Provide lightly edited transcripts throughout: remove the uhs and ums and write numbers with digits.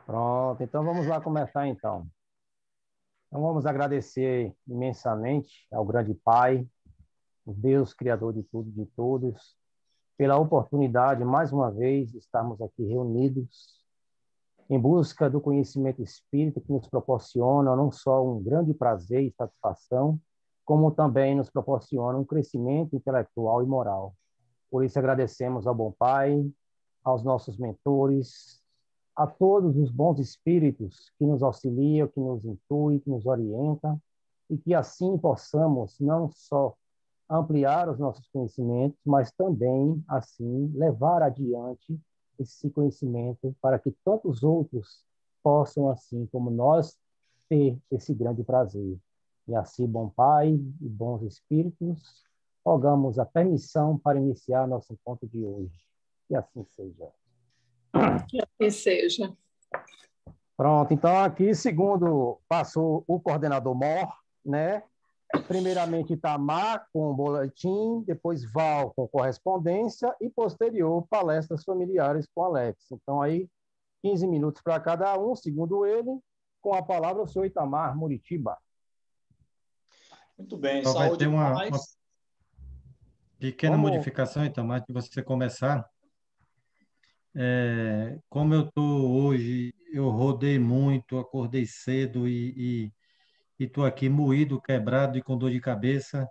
Pronto, então vamos lá começar então. Então vamos agradecer imensamente ao grande Pai, o Deus Criador de tudo e de todos, pela oportunidade, mais uma vez, de estarmos aqui reunidos em busca do conhecimento espírita que nos proporciona não só um grande prazer e satisfação, como também nos proporciona um crescimento intelectual e moral. Por isso agradecemos ao bom Pai, aos nossos mentores, a todos os bons espíritos que nos auxiliam, que nos intuem, que nos orientam, e que assim possamos não só ampliar os nossos conhecimentos, mas também, assim, levar adiante esse conhecimento para que tantos outros possam, assim como nós, ter esse grande prazer. E assim, bom Pai e bons espíritos, rogamos a permissão para iniciar nosso encontro de hoje. Que assim seja. Que assim seja. Pronto, então aqui, segundo passou o coordenador Mor, né? Primeiramente Itamar com boletim, depois Val com correspondência e posterior palestras familiares com Alex. Então aí 15 minutos para cada um, segundo ele, com a palavra o senhor Itamar Muritiba. Muito bem, Só vai ter uma pequena modificação, Itamar, antes de você começar. Como eu estou hoje, eu rodei muito, acordei cedo e estou aqui moído, quebrado e com dor de cabeça.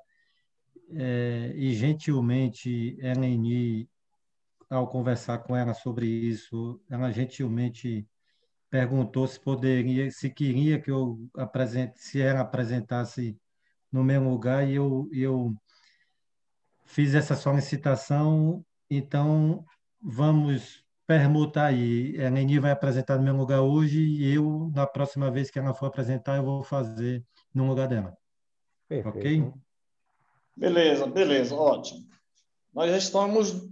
E gentilmente, Eleni, ao conversar com ela sobre isso, ela gentilmente perguntou se queria que eu se ela apresentasse no meu lugar, e eu fiz essa solicitação. Então vamos permutar aí. A Eleni vai apresentar no meu lugar hoje e eu, na próxima vez que ela for apresentar, eu vou fazer no lugar dela. Perfeito. Ok? Beleza, ótimo. Nós já estamos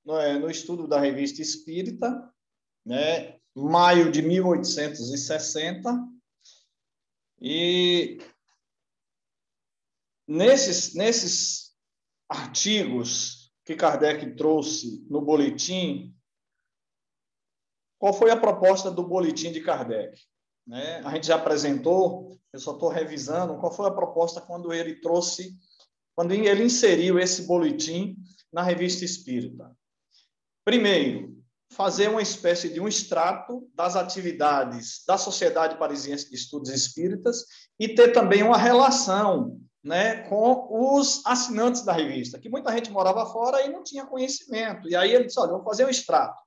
no estudo da Revista Espírita, né? Maio de 1860, e nesses artigos que Kardec trouxe no boletim, qual foi a proposta do boletim de Kardec? Né? A gente já apresentou, eu só estou revisando, qual foi a proposta quando ele inseriu esse boletim na Revista Espírita. Primeiro, fazer uma espécie de um extrato das atividades da Sociedade Parisiense de Estudos Espíritas e ter também uma relação, né, com os assinantes da revista, que muita gente morava fora e não tinha conhecimento. E aí ele disse, olha, vou fazer um extrato.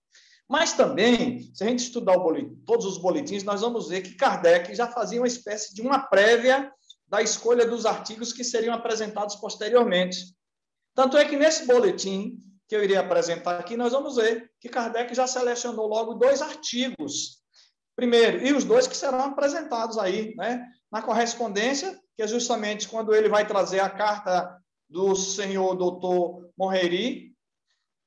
Mas também, se a gente estudar todos os boletins, nós vamos ver que Kardec já fazia uma espécie de uma prévia da escolha dos artigos que seriam apresentados posteriormente. Tanto é que nesse boletim que eu iria apresentar aqui, nós vamos ver que Kardec já selecionou logo 2 artigos. Primeiro, e os 2 que serão apresentados aí, né, na correspondência, que é justamente quando ele vai trazer a carta do senhor doutor Morreri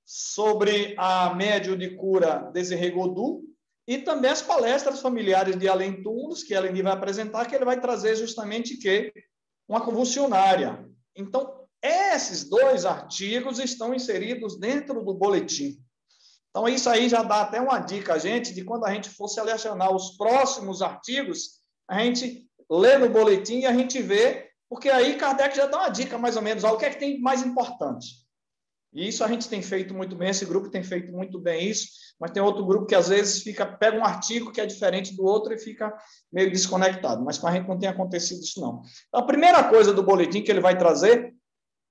sobre a médium de cura Desirê Godu, e também as palestras familiares de Além Túmulos, que Eleni vai apresentar, que ele vai trazer justamente uma convulsionária. Então, esses 2 artigos estão inseridos dentro do boletim. Então, isso aí já dá até uma dica a gente, de quando a gente for selecionar os próximos artigos, a gente lê no boletim e a gente vê, porque aí Kardec já dá uma dica, mais ou menos, o que é que tem mais importante. E isso a gente tem feito muito bem, esse grupo tem feito muito bem isso, mas tem outro grupo que às vezes pega um artigo que é diferente do outro e fica meio desconectado, mas com a gente não tem acontecido isso não. Então, a primeira coisa do boletim que ele vai trazer,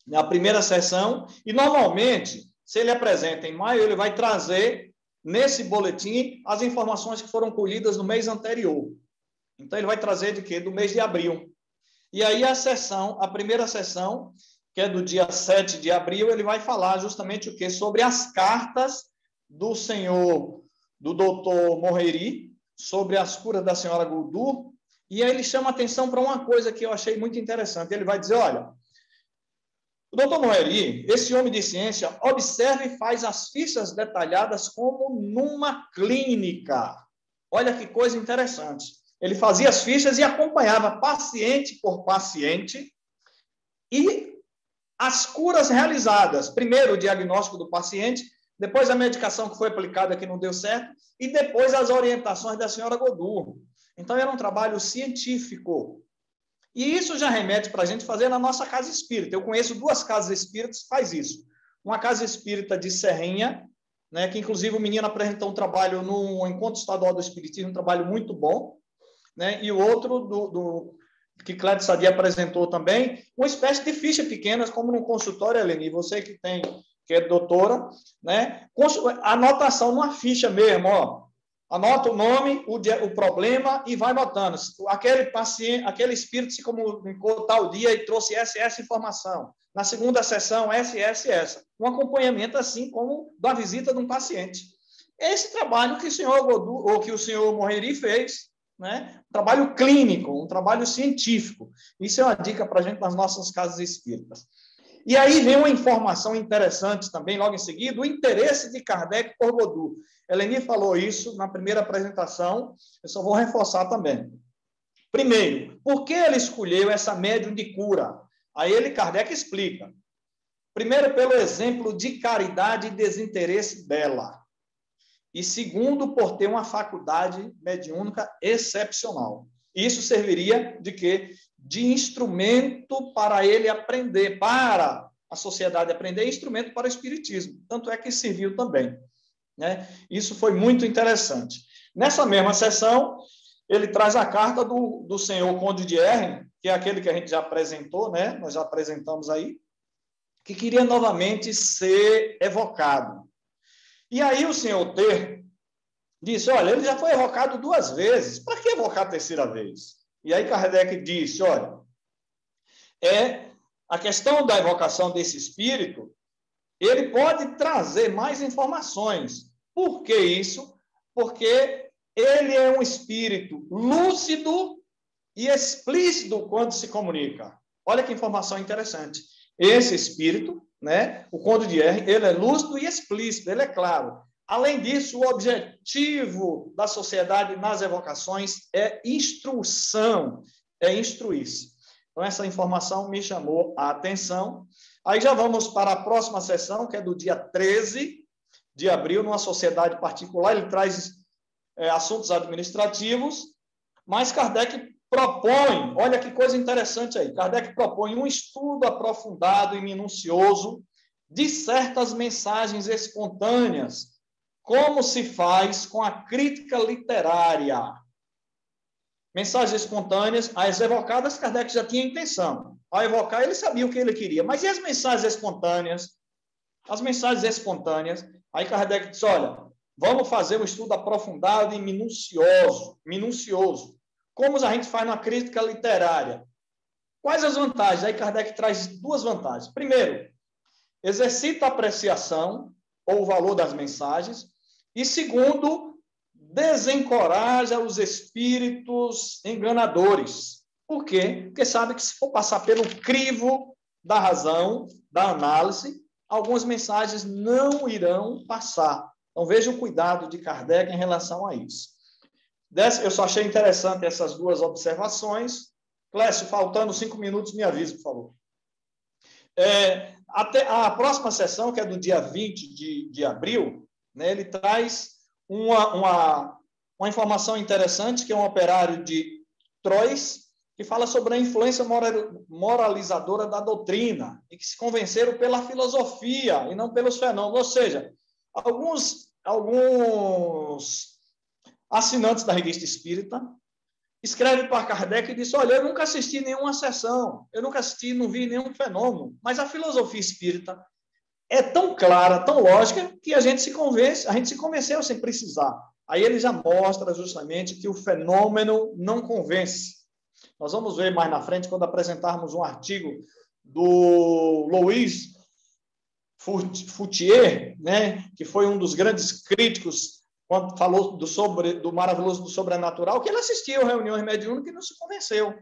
na primeira sessão, e normalmente, se ele apresenta em maio, ele vai trazer nesse boletim as informações que foram colhidas no mês anterior. Então, ele vai trazer de quê? Do mês de abril. E aí a primeira sessão, que é do dia 7 de abril, ele vai falar justamente o quê? Sobre as cartas do doutor Morreri, sobre as curas da senhora Godu, e aí ele chama atenção para uma coisa que eu achei muito interessante. Ele vai dizer, olha, o doutor Morreri, esse homem de ciência, observa e faz as fichas detalhadas como numa clínica. Olha que coisa interessante. Ele fazia as fichas e acompanhava paciente por paciente e as curas realizadas. Primeiro, o diagnóstico do paciente, depois a medicação que foi aplicada que não deu certo, e depois as orientações da senhora Godurro. Então, era um trabalho científico. E isso já remete para a gente fazer na nossa casa espírita. Eu conheço 2 casas espíritas que faz isso. Uma casa espírita de Serrinha, né, que inclusive o menino apresentou um trabalho no Encontro Estadual do Espiritismo, um trabalho muito bom, né, e o outro que Clédio Sadia apresentou também, uma espécie de ficha pequenas, como no consultório, Eleni, você que é doutora, né, anotação numa ficha mesmo, ó, anota o nome, o problema e vai anotando. Aquele paciente, aquele espírito se comunicou tal dia e trouxe essa informação. Na segunda sessão, essa. Um acompanhamento assim como da visita de um paciente. Esse trabalho que o senhor Godurro, ou que o senhor Morreri fez, né? Um trabalho clínico, um trabalho científico. Isso é uma dica para a gente nas nossas casas espíritas. E aí vem uma informação interessante também, logo em seguida, o interesse de Kardec por Godurro. Eleni falou isso na primeira apresentação, eu só vou reforçar também. Primeiro, por que ele escolheu essa médium de cura? Aí Kardec explica. Primeiro, pelo exemplo de caridade e desinteresse dela. E segundo, por ter uma faculdade mediúnica excepcional. Isso serviria de quê? De instrumento para ele aprender, para a sociedade aprender, instrumento para o espiritismo. Tanto é que serviu também, né? Isso foi muito interessante. Nessa mesma sessão, ele traz a carta do senhor Conde de Erne, que é aquele que a gente já apresentou, né? Nós já apresentamos aí, que queria novamente ser evocado. E aí o senhor T disse, olha, ele já foi evocado 2 vezes, para que evocar a 3ª vez? E aí Kardec disse, olha, a questão da evocação desse espírito, ele pode trazer mais informações. Por que isso? Porque ele é um espírito lúcido e explícito quando se comunica. Olha que informação interessante. Esse espírito, né, o Conde de Erne, ele é lúcido e explícito, ele é claro. Além disso, o objetivo da sociedade nas evocações é instrução, é instruir-se. Então, essa informação me chamou a atenção. Aí já vamos para a próxima sessão, que é do dia 13 de abril, numa sociedade particular. Ele traz assuntos administrativos, mas Kardec propõe, olha que coisa interessante aí, Kardec propõe um estudo aprofundado e minucioso de certas mensagens espontâneas, como se faz com a crítica literária. Mensagens espontâneas, as evocadas, Kardec já tinha intenção. Ao evocar, ele sabia o que ele queria. Mas e as mensagens espontâneas? As mensagens espontâneas, aí Kardec disse, olha, vamos fazer um estudo aprofundado e minucioso. Como a gente faz na crítica literária? Quais as vantagens? Aí Kardec traz 2 vantagens. Primeiro, exercita a apreciação ou o valor das mensagens. E segundo, desencoraja os espíritos enganadores. Por quê? Porque sabe que se for passar pelo crivo da razão, da análise, algumas mensagens não irão passar. Então, veja o cuidado de Kardec em relação a isso. Eu só achei interessante essas 2 observações. Clécio, faltando 5 minutos, me avise, por favor. Até a próxima sessão, que é do dia 20 de abril, né, ele traz uma informação interessante, que é um operário de Troyes, que fala sobre a influência moralizadora da doutrina, e que se convenceram pela filosofia e não pelos fenômenos. Ou seja, alguns assinantes da Revista Espírita escrevem para Kardec e dizem, olha, eu nunca assisti nenhuma sessão, eu nunca assisti, não vi nenhum fenômeno, mas a filosofia espírita é tão clara, tão lógica, que a gente se convenceu sem precisar. Aí ele já mostra justamente que o fenômeno não convence. Nós vamos ver mais na frente, quando apresentarmos um artigo do Louis Foutier, né, que foi um dos grandes críticos, quando falou do maravilhoso do sobrenatural, que ele assistiu a reuniões mediúnicas e não se convenceu.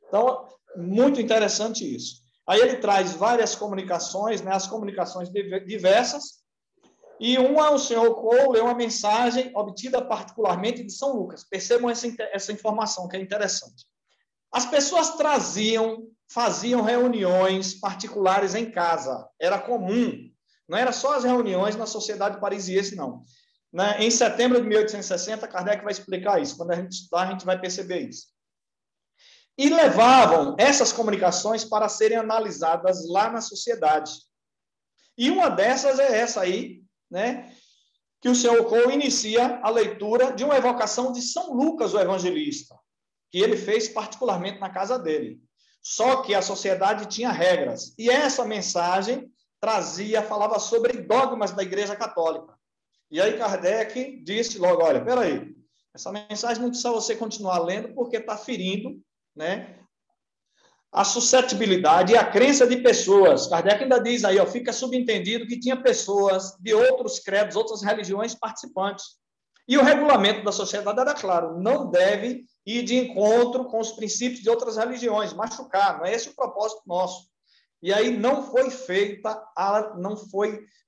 Então, muito interessante isso. Aí ele traz várias comunicações, né, as comunicações diversas, e o senhor Cole leu uma mensagem obtida particularmente de São Lucas. Percebam essa informação, que é interessante. As pessoas faziam reuniões particulares em casa. Era comum, Não era só as reuniões na Sociedade Parisiense, não. Em setembro de 1860, Kardec vai explicar isso. Quando a gente estudar, a gente vai perceber isso. E levavam essas comunicações para serem analisadas lá na sociedade. E uma dessas é essa aí, né, que o senhor Cole inicia a leitura de uma evocação de São Lucas, o evangelista, que ele fez particularmente na casa dele. Só que a sociedade tinha regras. E essa mensagem falava sobre dogmas da Igreja Católica. E aí Kardec disse logo, olha, peraí, essa mensagem não precisa você continuar lendo porque está ferindo, né, a suscetibilidade e a crença de pessoas. Kardec ainda diz aí, ó, fica subentendido que tinha pessoas de outros credos, outras religiões participantes. E o regulamento da sociedade era claro, não deve ir de encontro com os princípios de outras religiões, machucar, não é esse o propósito nosso. E aí não foi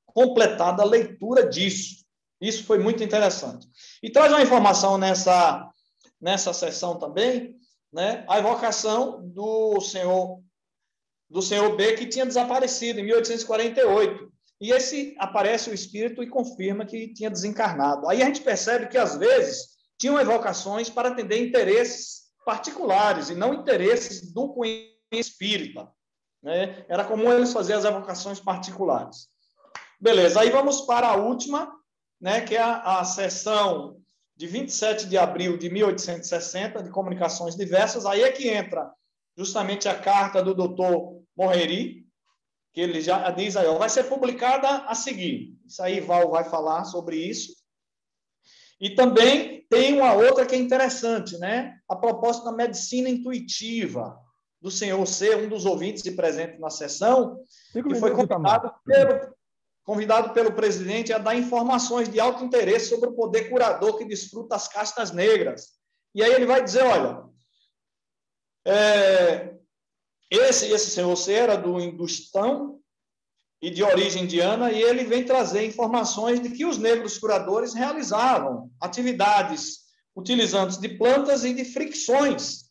completada a leitura disso. Isso foi muito interessante. E traz uma informação nessa sessão também, né, a evocação do senhor B, que tinha desaparecido em 1848. E aparece o espírito e confirma que tinha desencarnado. Aí a gente percebe que, às vezes, tinham evocações para atender interesses particulares e não interesses do conhecimento espírita, né? Era comum eles fazerem as evocações particulares. Beleza, aí vamos para a última, né, que é a sessão de 27 de abril de 1860, de comunicações diversas. Aí é que entra justamente a carta do doutor Morreri, que ele já diz aí, ó, vai ser publicada a seguir. Isso aí, Val vai falar sobre isso. E também tem uma outra que é interessante, né? A proposta da medicina intuitiva do senhor C, um dos ouvintes e presente na sessão, que foi convidado pelo presidente a dar informações de alto interesse sobre o poder curador que desfruta as castas negras. E aí ele vai dizer, olha, esse senhor C era do Hindustão e de origem indiana, e ele vem trazer informações de que os negros curadores realizavam atividades utilizando de plantas e de fricções,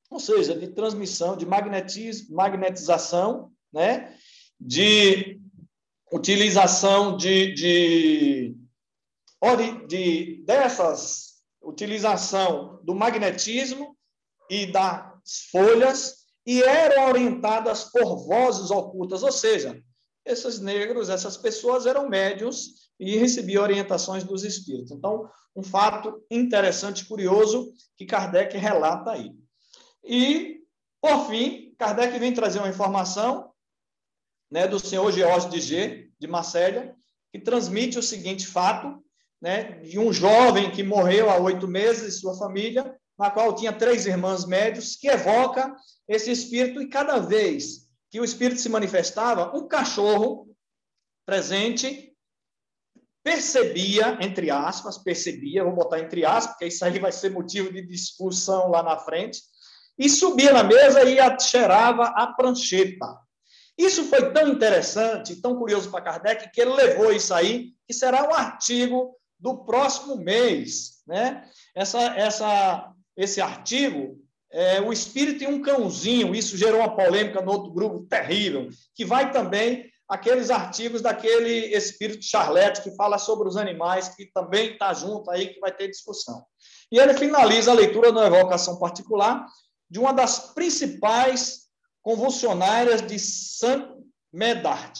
ou seja, de transmissão, de magnetização, né, de utilização dessas utilização do magnetismo e das folhas, e eram orientadas por vozes ocultas, ou seja, esses negros, essas pessoas eram médiuns e recebiam orientações dos espíritos. Então, um fato interessante e curioso que Kardec relata aí. E, por fim, Kardec vem trazer uma informação, né, do senhor Georges de G, de Marselha, que transmite o seguinte fato, né, de um jovem que morreu há 8 meses, sua família, na qual tinha 3 irmãs médios, que evoca esse espírito, e cada vez que o espírito se manifestava, um cachorro presente percebia, entre aspas, vou botar entre aspas, porque isso aí vai ser motivo de discussão lá na frente, e subia na mesa e cheirava a prancheta. Isso foi tão interessante, tão curioso para Kardec, que ele levou isso aí, que será um artigo do próximo mês, né? Esse artigo, o espírito e um cãozinho, isso gerou uma polêmica no outro grupo terrível, que vai também aqueles artigos daquele espírito Charlete, que fala sobre os animais, que também está junto aí, que vai ter discussão. E ele finaliza a leitura de uma evocação particular de uma das principais convulsionárias de Saint Médard,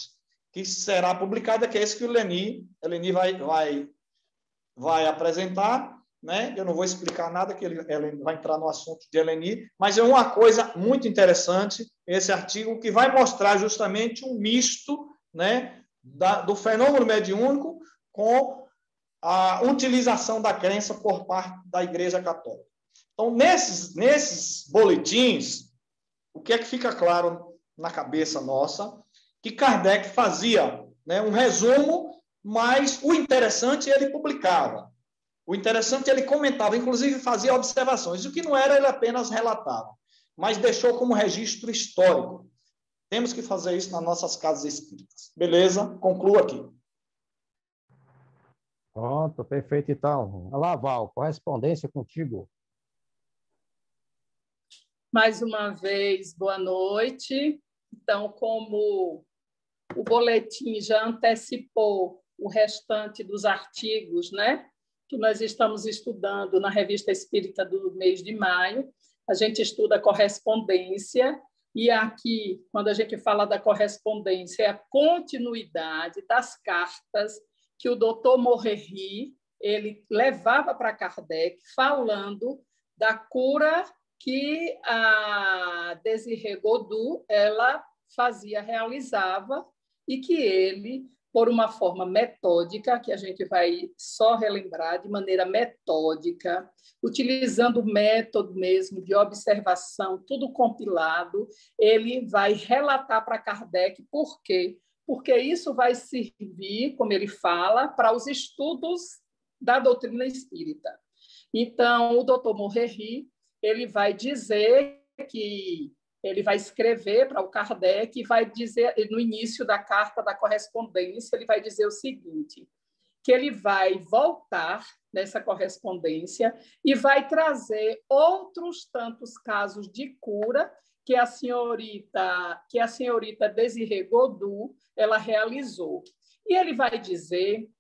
que será publicada, que é esse que o Eleni vai apresentar, né? Eu não vou explicar nada, que ele vai entrar no assunto de Eleni, mas é uma coisa muito interessante, esse artigo, que vai mostrar justamente um misto, né, do fenômeno mediúnico com a utilização da crença por parte da Igreja Católica. Então, nesses boletins, o que é que fica claro na cabeça nossa? Que Kardec fazia, né, um resumo, mas o interessante ele publicava. O interessante ele comentava, inclusive fazia observações. O que não era, ele apenas relatava, mas deixou como registro histórico. Temos que fazer isso nas nossas casas espíritas. Beleza? Concluo aqui. Pronto, perfeito, então. Olá, Val, correspondência contigo. Mais uma vez, boa noite. Então, como o boletim já antecipou o restante dos artigos, né, que nós estamos estudando na Revista Espírita do mês de maio. A gente estuda correspondência, e aqui, quando a gente fala da correspondência, é a continuidade das cartas que o doutor Morerry ele levava para Kardec, falando da cura que a Désiré Godu ela realizava, e que ele, por uma forma metódica, que a gente vai só relembrar de maneira metódica, utilizando o método mesmo de observação, tudo compilado, ele vai relatar para Kardec por quê? Porque isso vai servir, como ele fala, para os estudos da doutrina espírita. Então, o doutor Morerry ele vai dizer que ele vai escrever para o Kardec e vai dizer, no início da carta da correspondência, ele vai dizer o seguinte, que ele vai voltar nessa correspondência e vai trazer outros tantos casos de cura que a senhorita Désiré Godu ela realizou. E ele vai dizer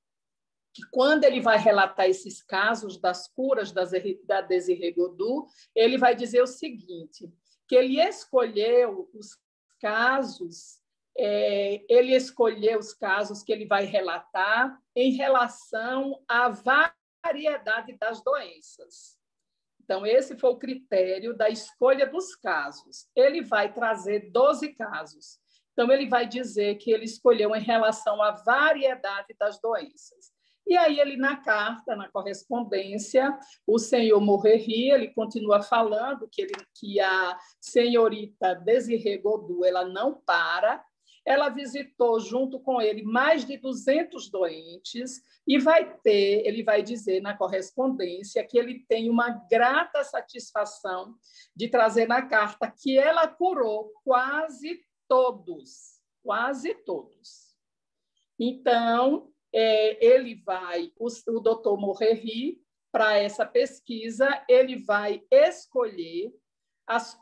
que quando ele vai relatar esses casos das curas da Désiré Godu, ele vai dizer o seguinte, que ele escolheu os casos que ele vai relatar em relação à variedade das doenças. Então, esse foi o critério da escolha dos casos. Ele vai trazer 12 casos. Então, ele vai dizer que ele escolheu em relação à variedade das doenças. E aí, ele, na carta, na correspondência, o senhor Morerry, ele continua falando que a senhorita Désiré Godu, ela não para, ela visitou junto com ele mais de 200 doentes e ele vai dizer na correspondência que ele tem uma grata satisfação de trazer na carta que ela curou quase todos. Então, o doutor Morerry, para essa pesquisa, ele vai escolher as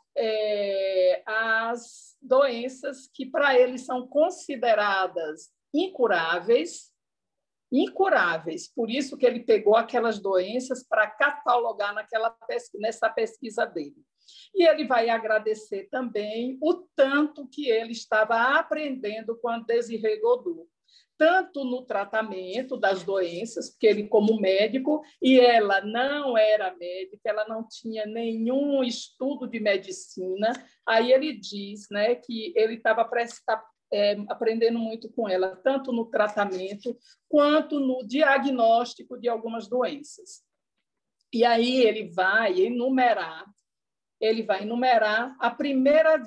doenças que para ele são consideradas incuráveis, por isso que ele pegou aquelas doenças para catalogar nessa pesquisa dele. E ele vai agradecer também o tanto que ele estava aprendendo com a Désiré Godu, tanto no tratamento das doenças, porque ele, como médico, e ela não era médica, ela não tinha nenhum estudo de medicina, aí ele diz, né, que ele estava aprendendo muito com ela, tanto no tratamento quanto no diagnóstico de algumas doenças. E aí ele vai enumerar a primeira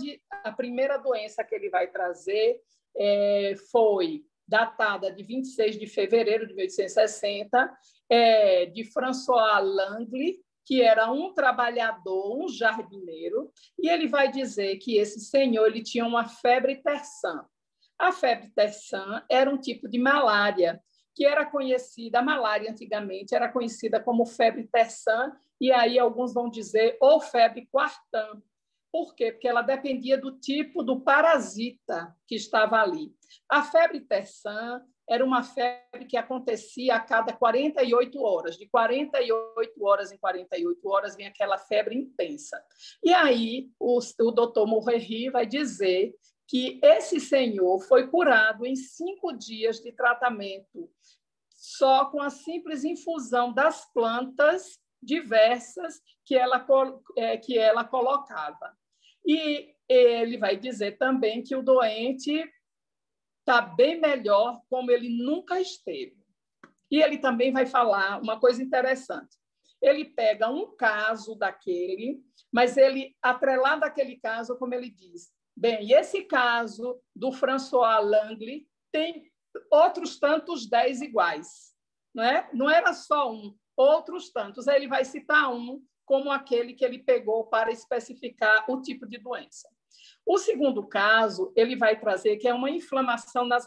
doença que ele vai trazer foi datada de 26 de fevereiro de 1860, de François Langley, que era um trabalhador, um jardineiro, e ele vai dizer que esse senhor ele tinha uma febre terçã. A febre terçã era um tipo de malária, que era conhecida, a malária antigamente era conhecida como febre terçã, e aí alguns vão dizer ou febre quartã. Por quê? Porque ela dependia do tipo do parasita que estava ali. A febre terçã era uma febre que acontecia a cada 48 horas. De 48 horas em 48 horas vinha aquela febre intensa. E aí o doutor Morerry vai dizer que esse senhor foi curado em 5 dias de tratamento, só com a simples infusão das plantas diversas que ela colocava. E ele vai dizer também que o doente está bem melhor como ele nunca esteve. E ele também vai falar uma coisa interessante. Ele pega um caso daquele, mas ele, atrelado àquele caso, como ele diz, bem, esse caso do François Langley tem outros tantos 10 iguais. Não era só um, outros tantos. Aí ele vai citar um como aquele que ele pegou para especificar o tipo de doença. O segundo caso, ele vai trazer que é uma inflamação nas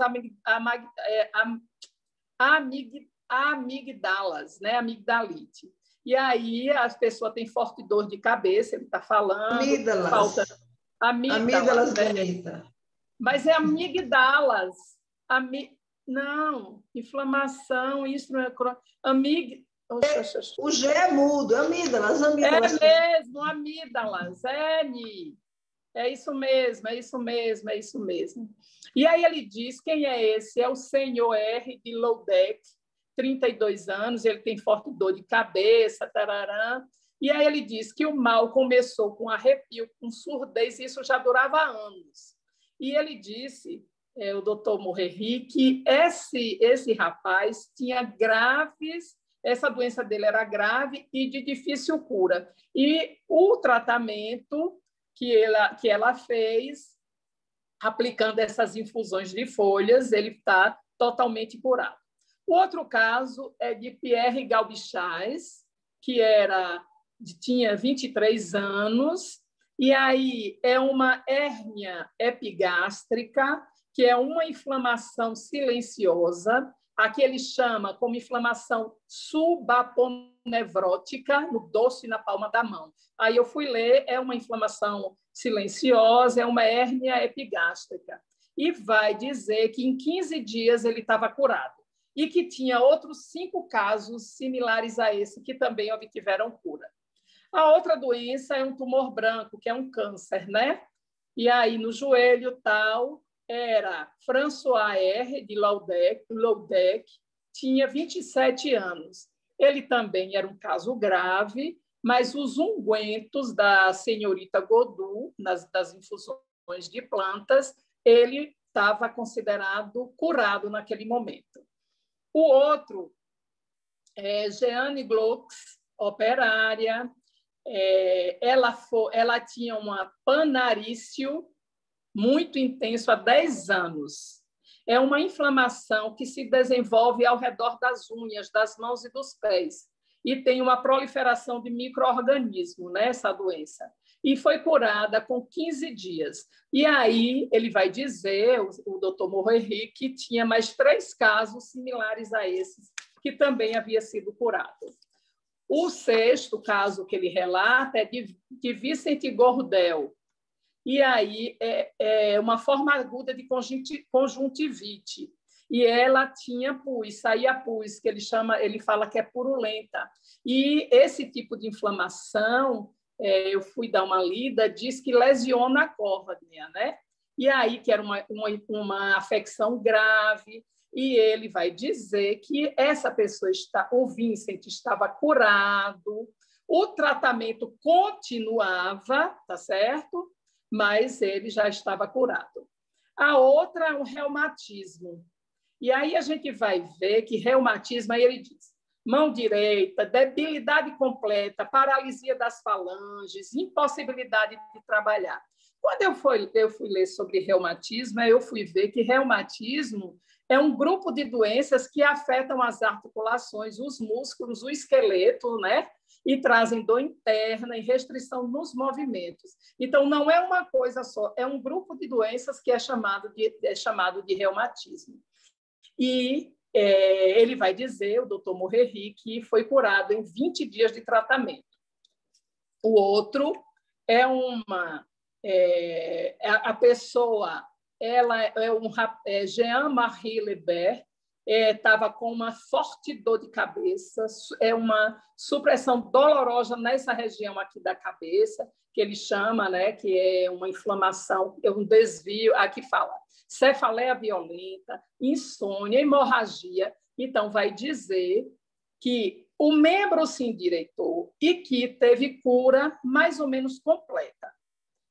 amigdalas, né? Amigdalite. E aí as pessoas têm forte dor de cabeça, ele está falando. Amígdalas. Falta amígdalas, Amígdalas, Benita. Mas é amigdalas. Não, inflamação, isso não é... O G é mudo, amígdalas. É mesmo, amígdalas, N. É isso mesmo, é isso mesmo, é isso mesmo. E aí ele diz, quem é esse? É o senhor R. de Loudeck, 32 anos, ele tem forte dor de cabeça, tararã. E aí ele diz que o mal começou com arrepio, com surdez, e isso já durava anos. E ele disse, o doutor Morreri, que esse rapaz tinha graves, essa doença dele era grave e de difícil cura. E o tratamento que ela fez, aplicando essas infusões de folhas, ele está totalmente curado. O outro caso é de Pierre Galbichais, que tinha 23 anos, e aí é uma hérnia epigástrica, que é uma inflamação silenciosa, aqui ele chama como inflamação subaponevrótica, no dorso e na palma da mão. Aí eu fui ler, é uma inflamação silenciosa, é uma hérnia epigástrica. E vai dizer que em 15 dias ele estava curado. E que tinha outros 5 casos similares a esse que também obtiveram cura. A outra doença é um tumor branco, que é um câncer, né? E aí, no joelho, tal, era François R. de Loudeck, tinha 27 anos. Ele também era um caso grave, mas os ungüentos da senhorita Godou, das infusões de plantas, ele estava considerado curado naquele momento. O outro é Jeanne Glocks, operária. Ela tinha uma panarício muito intenso há 10 anos. É uma inflamação que se desenvolve ao redor das unhas, das mãos e dos pés. E tem uma proliferação de micro-organismos, né, essa doença. E foi curada com 15 dias. E aí ele vai dizer, o doutor Morreri, que tinha mais 3 casos similares a esses, que também havia sido curado. O 6º caso que ele relata é de Vicente Gordel. E aí é uma forma aguda de conjuntivite. E ela tinha pus, saía pus, que ele fala que é purulenta. E esse tipo de inflamação, eu fui dar uma lida, diz que lesiona a córnea, né? E aí que era uma afecção grave, e ele vai dizer que essa pessoa o Vincent estava curado, o tratamento continuava, tá certo? Mas ele já estava curado. A outra é um reumatismo. E aí a gente vai ver que reumatismo, aí ele diz, mão direita, debilidade completa, paralisia das falanges, impossibilidade de trabalhar. Quando eu fui ler sobre reumatismo, eu fui ver que reumatismo é um grupo de doenças que afetam as articulações, os músculos, o esqueleto, né? E trazem dor interna e restrição nos movimentos. Então, não é uma coisa só, é um grupo de doenças que é chamado de reumatismo. E ele vai dizer, o doutor Morreri, que foi curado em 20 dias de tratamento. O outro é a pessoa, Jean-Marie Lebert, estava com uma forte dor de cabeça, uma supressão dolorosa nessa região aqui da cabeça, que ele chama, né, que é uma inflamação, um desvio, aqui fala, cefaleia violenta, insônia, hemorragia. Então, vai dizer que o membro se endireitou e que teve cura mais ou menos completa,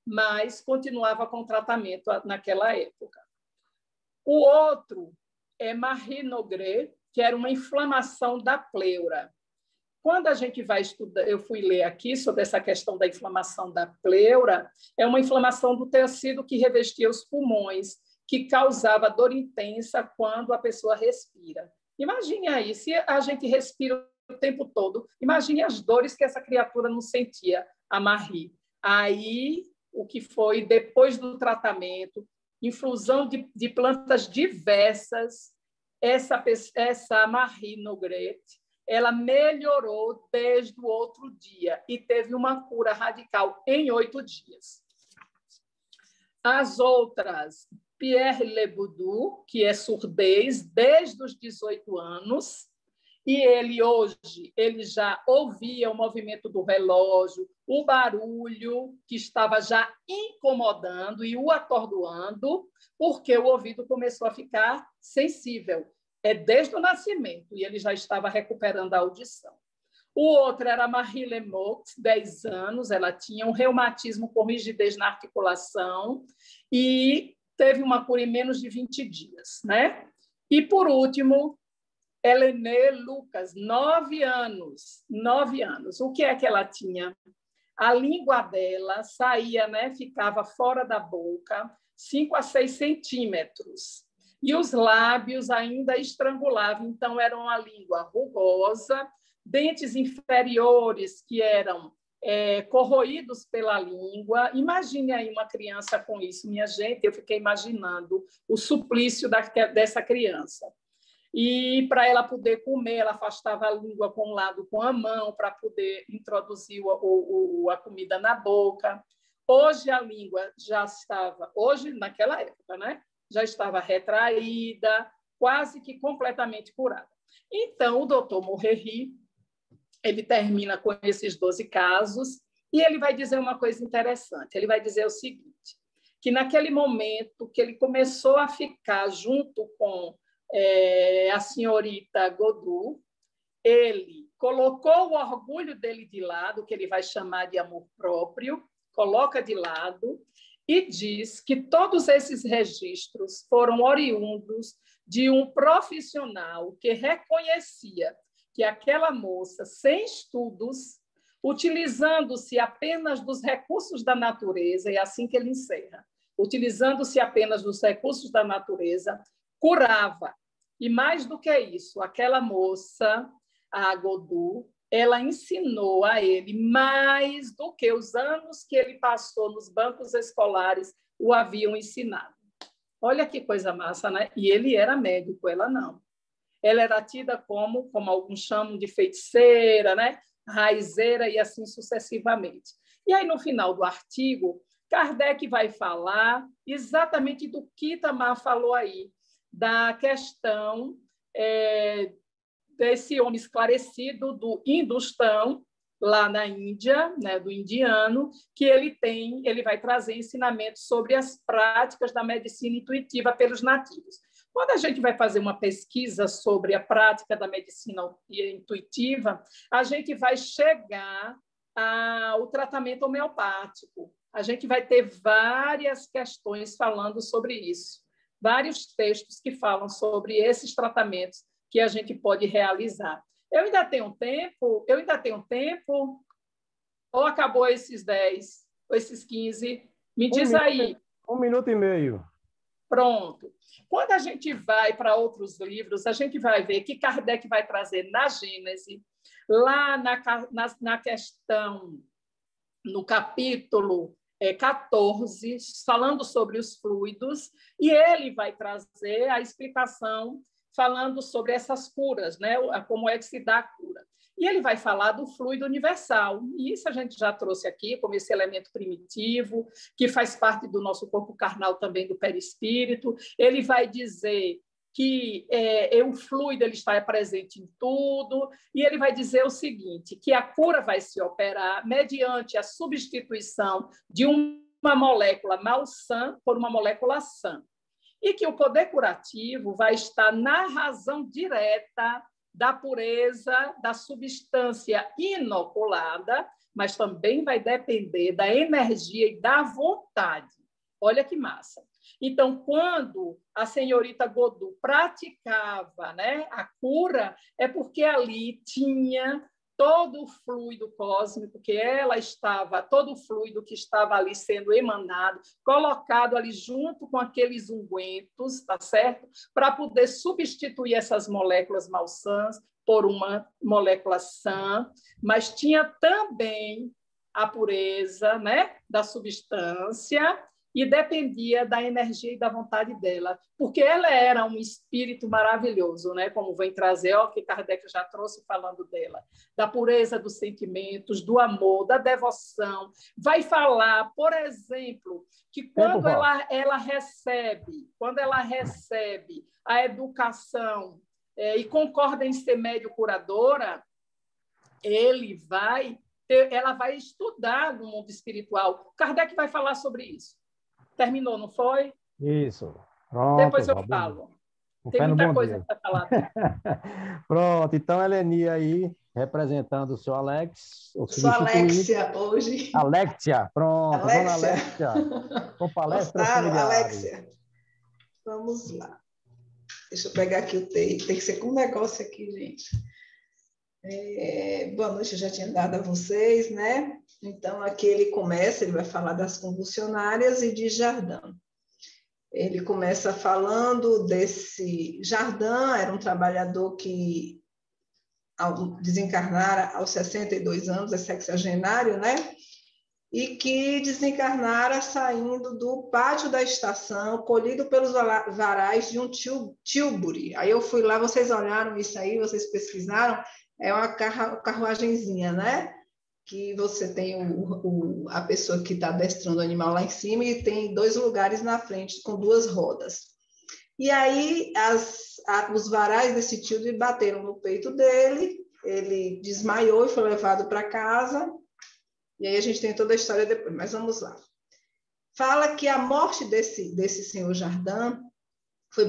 mas continuava com tratamento naquela época. O outro é Marie Nogret, que era uma inflamação da pleura. Quando a gente vai estudar, eu fui ler aqui sobre essa questão da inflamação da pleura, é uma inflamação do tecido que revestia os pulmões, que causava dor intensa quando a pessoa respira. Imagine aí, se a gente respira o tempo todo, imagine as dores que essa criatura não sentia, a Marie. Aí, o que foi depois do tratamento, infusão de plantas diversas, essa Marie Nogret, ela melhorou desde o outro dia e teve uma cura radical em 8 dias. As outras Pierre Lebudu, que é surdez desde os 18 anos, e ele hoje ele já ouvia o movimento do relógio, o barulho que estava já incomodando e o atordoando, porque o ouvido começou a ficar sensível. É desde o nascimento, e ele já estava recuperando a audição. O outro era Marie Lemoux, 10 anos, ela tinha um reumatismo com rigidez na articulação e teve uma cura em menos de 20 dias, né? E, por último, Hélène Lucas, 9 anos. 9 anos. O que é que ela tinha? A língua dela saía, né? Ficava fora da boca, 5 a 6 centímetros. E os lábios ainda estrangulavam, então era uma língua rugosa, dentes inferiores que eram corroídos pela língua. Imagine aí uma criança com isso, minha gente. Eu fiquei imaginando o suplício dessa criança. E para ela poder comer, ela afastava a língua com um lado com a mão para poder introduzir a comida na boca. Hoje a língua já estava, hoje naquela época, né, já estava retraída, quase que completamente curada. Então o doutor Morreri, ele termina com esses 12 casos e ele vai dizer uma coisa interessante. Ele vai dizer o seguinte, que naquele momento que ele começou a ficar junto com a senhorita Godot, ele colocou o orgulho dele de lado, que ele vai chamar de amor próprio, coloca de lado e diz que todos esses registros foram oriundos de um profissional que reconhecia que aquela moça, sem estudos, utilizando-se apenas dos recursos da natureza, é assim que ele encerra, utilizando-se apenas dos recursos da natureza, curava. E mais do que isso, aquela moça, a Godot, ela ensinou a ele mais do que os anos que ele passou nos bancos escolares o haviam ensinado. Olha que coisa massa, né? E ele era médico, ela não. Ela era tida como alguns chamam de feiticeira, né? Raizeira e assim sucessivamente. E aí, no final do artigo, Kardec vai falar exatamente do que Itamar falou aí, da questão desse homem esclarecido do Hindustão, lá na Índia, né, do indiano, que ele vai trazer ensinamentos sobre as práticas da medicina intuitiva pelos nativos. Quando a gente vai fazer uma pesquisa sobre a prática da medicina intuitiva, a gente vai chegar ao tratamento homeopático. A gente vai ter várias questões falando sobre isso, vários textos que falam sobre esses tratamentos que a gente pode realizar. Eu ainda tenho tempo, ou acabou esses 10, ou esses 15? Me diz aí. 1 minuto e meio. Pronto. Quando a gente vai para outros livros, a gente vai ver que Kardec vai trazer na Gênese, lá na questão, no capítulo 14, falando sobre os fluidos, e ele vai trazer a explicação falando sobre essas curas, né? Como é que se dá a cura. E ele vai falar do fluido universal. E isso a gente já trouxe aqui como esse elemento primitivo, que faz parte do nosso corpo carnal também, do perispírito. Ele vai dizer que o fluido ele está presente em tudo. E ele vai dizer o seguinte, que a cura vai se operar mediante a substituição de uma molécula malsã por uma molécula sã. E que o poder curativo vai estar na razão direta da pureza da substância inoculada, mas também vai depender da energia e da vontade. Olha que massa. Então, quando a senhorita Godot praticava, né, a cura, é porque ali tinha todo o fluido cósmico que ela estava, todo o fluido que estava ali sendo emanado, colocado ali junto com aqueles ungüentos, tá certo? Para poder substituir essas moléculas malsãs por uma molécula sã, mas tinha também a pureza, né, da substância e dependia da energia e da vontade dela, porque ela era um espírito maravilhoso, né? Como vem trazer, ó, que Kardec já trouxe falando dela, da pureza dos sentimentos, do amor, da devoção. Vai falar, por exemplo, que quando quando ela recebe a educação e concorda em ser médio-curadora, ela vai estudar no mundo espiritual. Kardec vai falar sobre isso. Terminou, não foi? Isso. Pronto. Depois eu falo. Tem muita coisa para falar. Pronto, então, Eleni aí, representando o seu Alex. Eu sou Alexia hoje. Alexia, pronto. Alexia. Dona Alexia, com palestras Gostaram, familiares. Alexia? Vamos lá. Deixa eu pegar aqui o texto. Tem que ser com um negócio aqui, gente. Boa noite, eu já tinha dado a vocês, né? Então, aqui ele vai falar das convulsionárias e de Jardin. Ele começa falando desse Jardin, era um trabalhador que ao desencarnara aos 62 anos, é sexagenário, né? E que desencarnara saindo do pátio da estação, colhido pelos varais de um tilbury. Aí eu fui lá, vocês olharam isso aí, vocês pesquisaram, é uma carruagenzinha, né? Que você tem a pessoa que está adestrando o animal lá em cima e tem 2 lugares na frente com 2 rodas. E aí os varais desse tilbury bateram no peito dele, ele desmaiou e foi levado para casa. E aí a gente tem toda a história depois, mas vamos lá. Fala que a morte desse senhor Jardin foi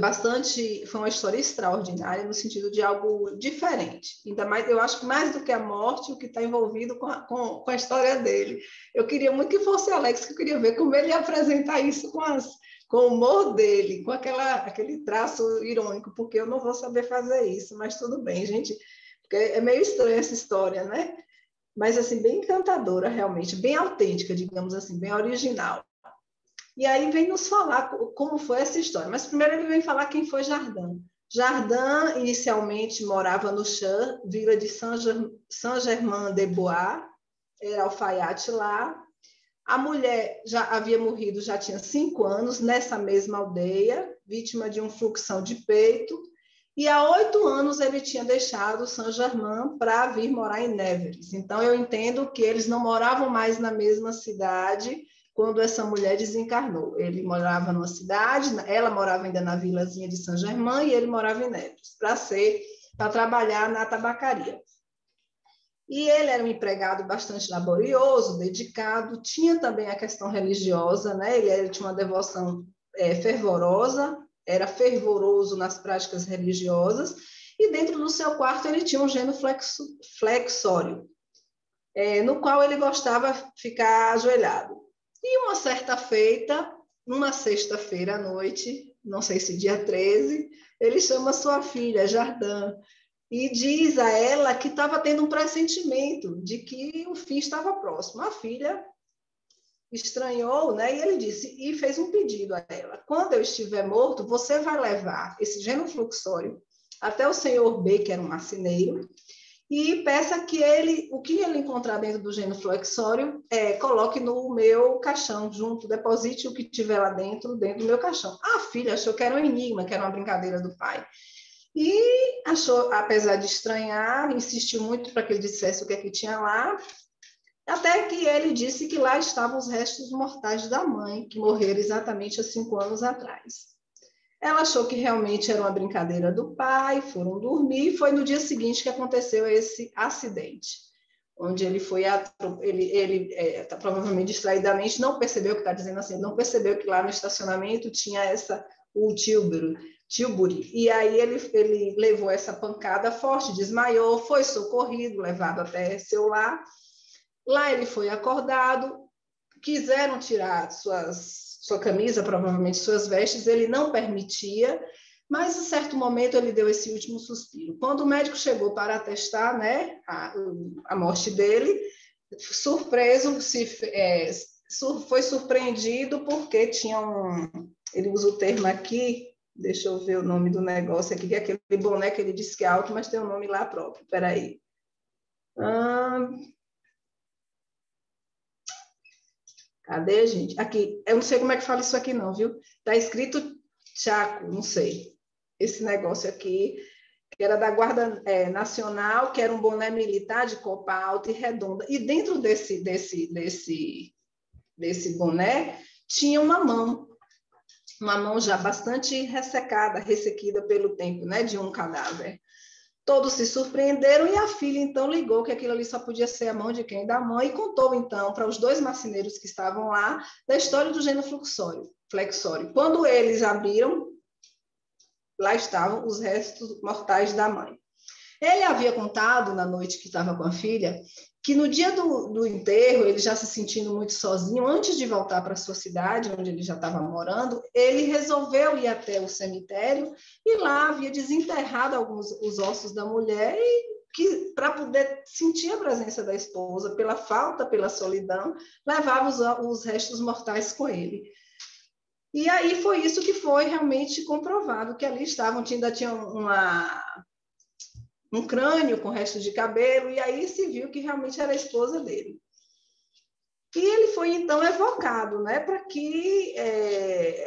uma história extraordinária no sentido de algo diferente. Ainda mais, eu acho que mais do que a morte, o que está envolvido com a história dele. Eu queria muito que fosse Alex, que eu queria ver como ele ia apresentar isso com o humor dele, com aquele traço irônico, porque eu não vou saber fazer isso, mas tudo bem, gente, porque é meio estranha essa história, né? Mas, assim, bem encantadora, realmente, bem autêntica, digamos assim, bem original. E aí vem nos falar como foi essa história. Mas primeiro ele vem falar quem foi Jardin. Jardin inicialmente morava no Chã, vila de Saint-Germain-des-Bois, era alfaiate lá. A mulher já havia morrido, já tinha 5 anos, nessa mesma aldeia, vítima de uma fluxão de peito. E há 8 anos ele tinha deixado Saint-Germain para vir morar em Nevers. Então eu entendo que eles não moravam mais na mesma cidade quando essa mulher desencarnou. Ele morava numa cidade, ela morava ainda na vilazinha de Saint-Germain e ele morava em Nevers, para trabalhar na tabacaria. E ele era um empregado bastante laborioso, dedicado, tinha também a questão religiosa, né? Ele tinha uma devoção fervorosa, era fervoroso nas práticas religiosas, e dentro do seu quarto ele tinha um gênio flexório, no qual ele gostava de ficar ajoelhado. E uma certa feita, numa sexta-feira à noite, não sei se dia 13, ele chama sua filha, Jardin, e diz a ela que estava tendo um pressentimento de que o fim estava próximo. A filha estranhou, né? E ele disse, e fez um pedido a ela: quando eu estiver morto, você vai levar esse genufluxório até o senhor B, que era um marceneiro, e peça que o que ele encontrar dentro do genuflexório, coloque no meu caixão junto, deposite o que tiver lá dentro do meu caixão. A filha achou que era um enigma, que era uma brincadeira do pai. E achou, apesar de estranhar, insistiu muito para que ele dissesse o que é que tinha lá, até que ele disse que lá estavam os restos mortais da mãe, que morreram exatamente há 5 anos atrás. Ela achou que realmente era uma brincadeira do pai, foram dormir, e foi no dia seguinte que aconteceu esse acidente, onde ele foi, provavelmente distraidamente, não percebeu, que está dizendo assim, não percebeu que lá no estacionamento tinha o tilbury, e aí ele levou essa pancada forte, desmaiou, foi socorrido, levado até seu lar. Lá ele foi acordado, quiseram tirar sua camisa, provavelmente suas vestes, ele não permitia, mas em certo momento ele deu esse último suspiro. Quando o médico chegou para atestar, né, a morte dele, surpreso, foi surpreendido porque tinha ele usa o termo aqui, deixa eu ver o nome do negócio aqui, que é aquele boné que ele disse que é alto, mas tem um nome lá próprio, espera aí. Cadê, gente? Aqui, eu não sei como é que fala isso aqui não, viu? Está escrito Chaco, não sei. Esse negócio aqui, que era da Guarda Nacional, que era um boné militar de copa alta e redonda. E dentro desse boné tinha uma mão já bastante ressecada, ressequida pelo tempo, né, de um cadáver. Todos se surpreenderam e a filha, então, ligou que aquilo ali só podia ser a mão de quem? Da mãe, e contou, então, para os 2 marceneiros que estavam lá, da história do genuflexório. Quando eles abriram, lá estavam os restos mortais da mãe. Ele havia contado, na noite que estava com a filha, que no dia do enterro, ele já se sentindo muito sozinho, antes de voltar para a sua cidade, onde ele já estava morando, ele resolveu ir até o cemitério e lá havia desenterrado os ossos da mulher para poder sentir a presença da esposa, pela falta, pela solidão, levava os restos mortais com ele. E aí foi isso que foi realmente comprovado, que ali estavam, ainda tinha um crânio com restos de cabelo, e aí se viu que realmente era a esposa dele. E ele foi, então, evocado, né, para que,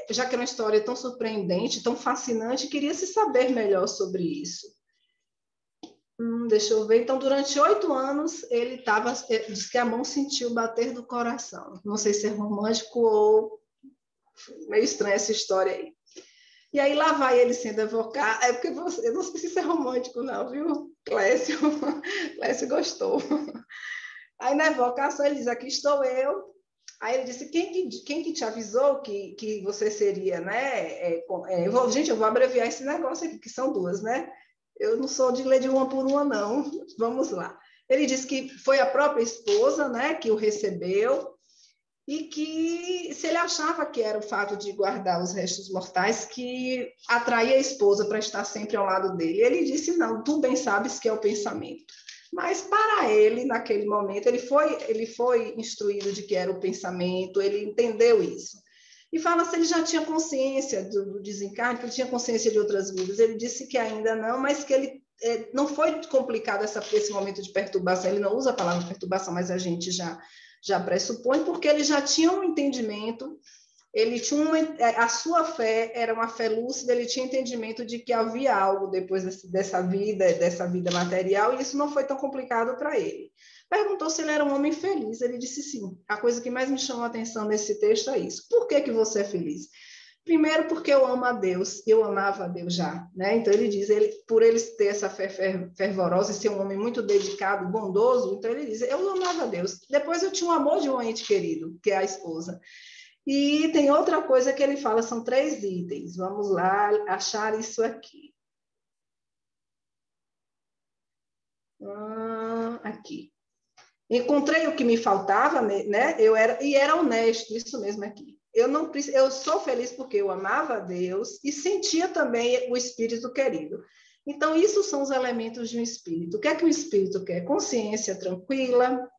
já que era uma história tão surpreendente, tão fascinante, queria-se saber melhor sobre isso. Deixa eu ver. Então, durante 8 anos, ele diz que a mão sentiu o bater do coração. Não sei se é romântico ou meio estranha essa história aí. E aí lá vai ele sendo evocado. É porque eu não sei se isso é romântico, não, viu? Clécio gostou. Aí na evocação ele diz: aqui estou eu. Aí ele disse: quem que te avisou que você seria, né? Gente, eu vou abreviar esse negócio aqui, que são 2, né? Eu não sou de ler de uma por uma, não. Vamos lá. Ele disse que foi a própria esposa, né, que o recebeu, e que se ele achava que era o fato de guardar os restos mortais que atraía a esposa para estar sempre ao lado dele. Ele disse: não, tu bem sabes que é o pensamento. Mas para ele, naquele momento, ele foi instruído de que era o pensamento, ele entendeu isso. E fala se ele já tinha consciência do desencarne, que ele tinha consciência de outras vidas. Ele disse que ainda não, mas que ele não foi complicado esse momento de perturbação. Ele não usa a palavra perturbação, mas a gente já pressupõe, porque ele já tinha um entendimento, ele tinha a sua fé era uma fé lúcida, ele tinha entendimento de que havia algo depois dessa vida material, e isso não foi tão complicado para ele. Perguntou se ele era um homem feliz, ele disse sim. A coisa que mais me chamou a atenção nesse texto é isso. Por que você é feliz? Primeiro, porque eu amo a Deus, eu amava a Deus já, né? Então ele diz, por ele ter essa fé fervorosa e ser um homem muito dedicado, bondoso, então ele diz, eu amava a Deus. Depois eu tinha o amor de um ente querido, que é a esposa. E tem outra coisa que ele fala, são 3 itens. Vamos lá achar isso aqui. Aqui. Encontrei o que me faltava, né? Era honesto, isso mesmo aqui. Eu sou feliz porque eu amava a Deus e sentia também o espírito querido. Então, isso são os elementos de um espírito. O que é que o espírito quer? Consciência tranquila,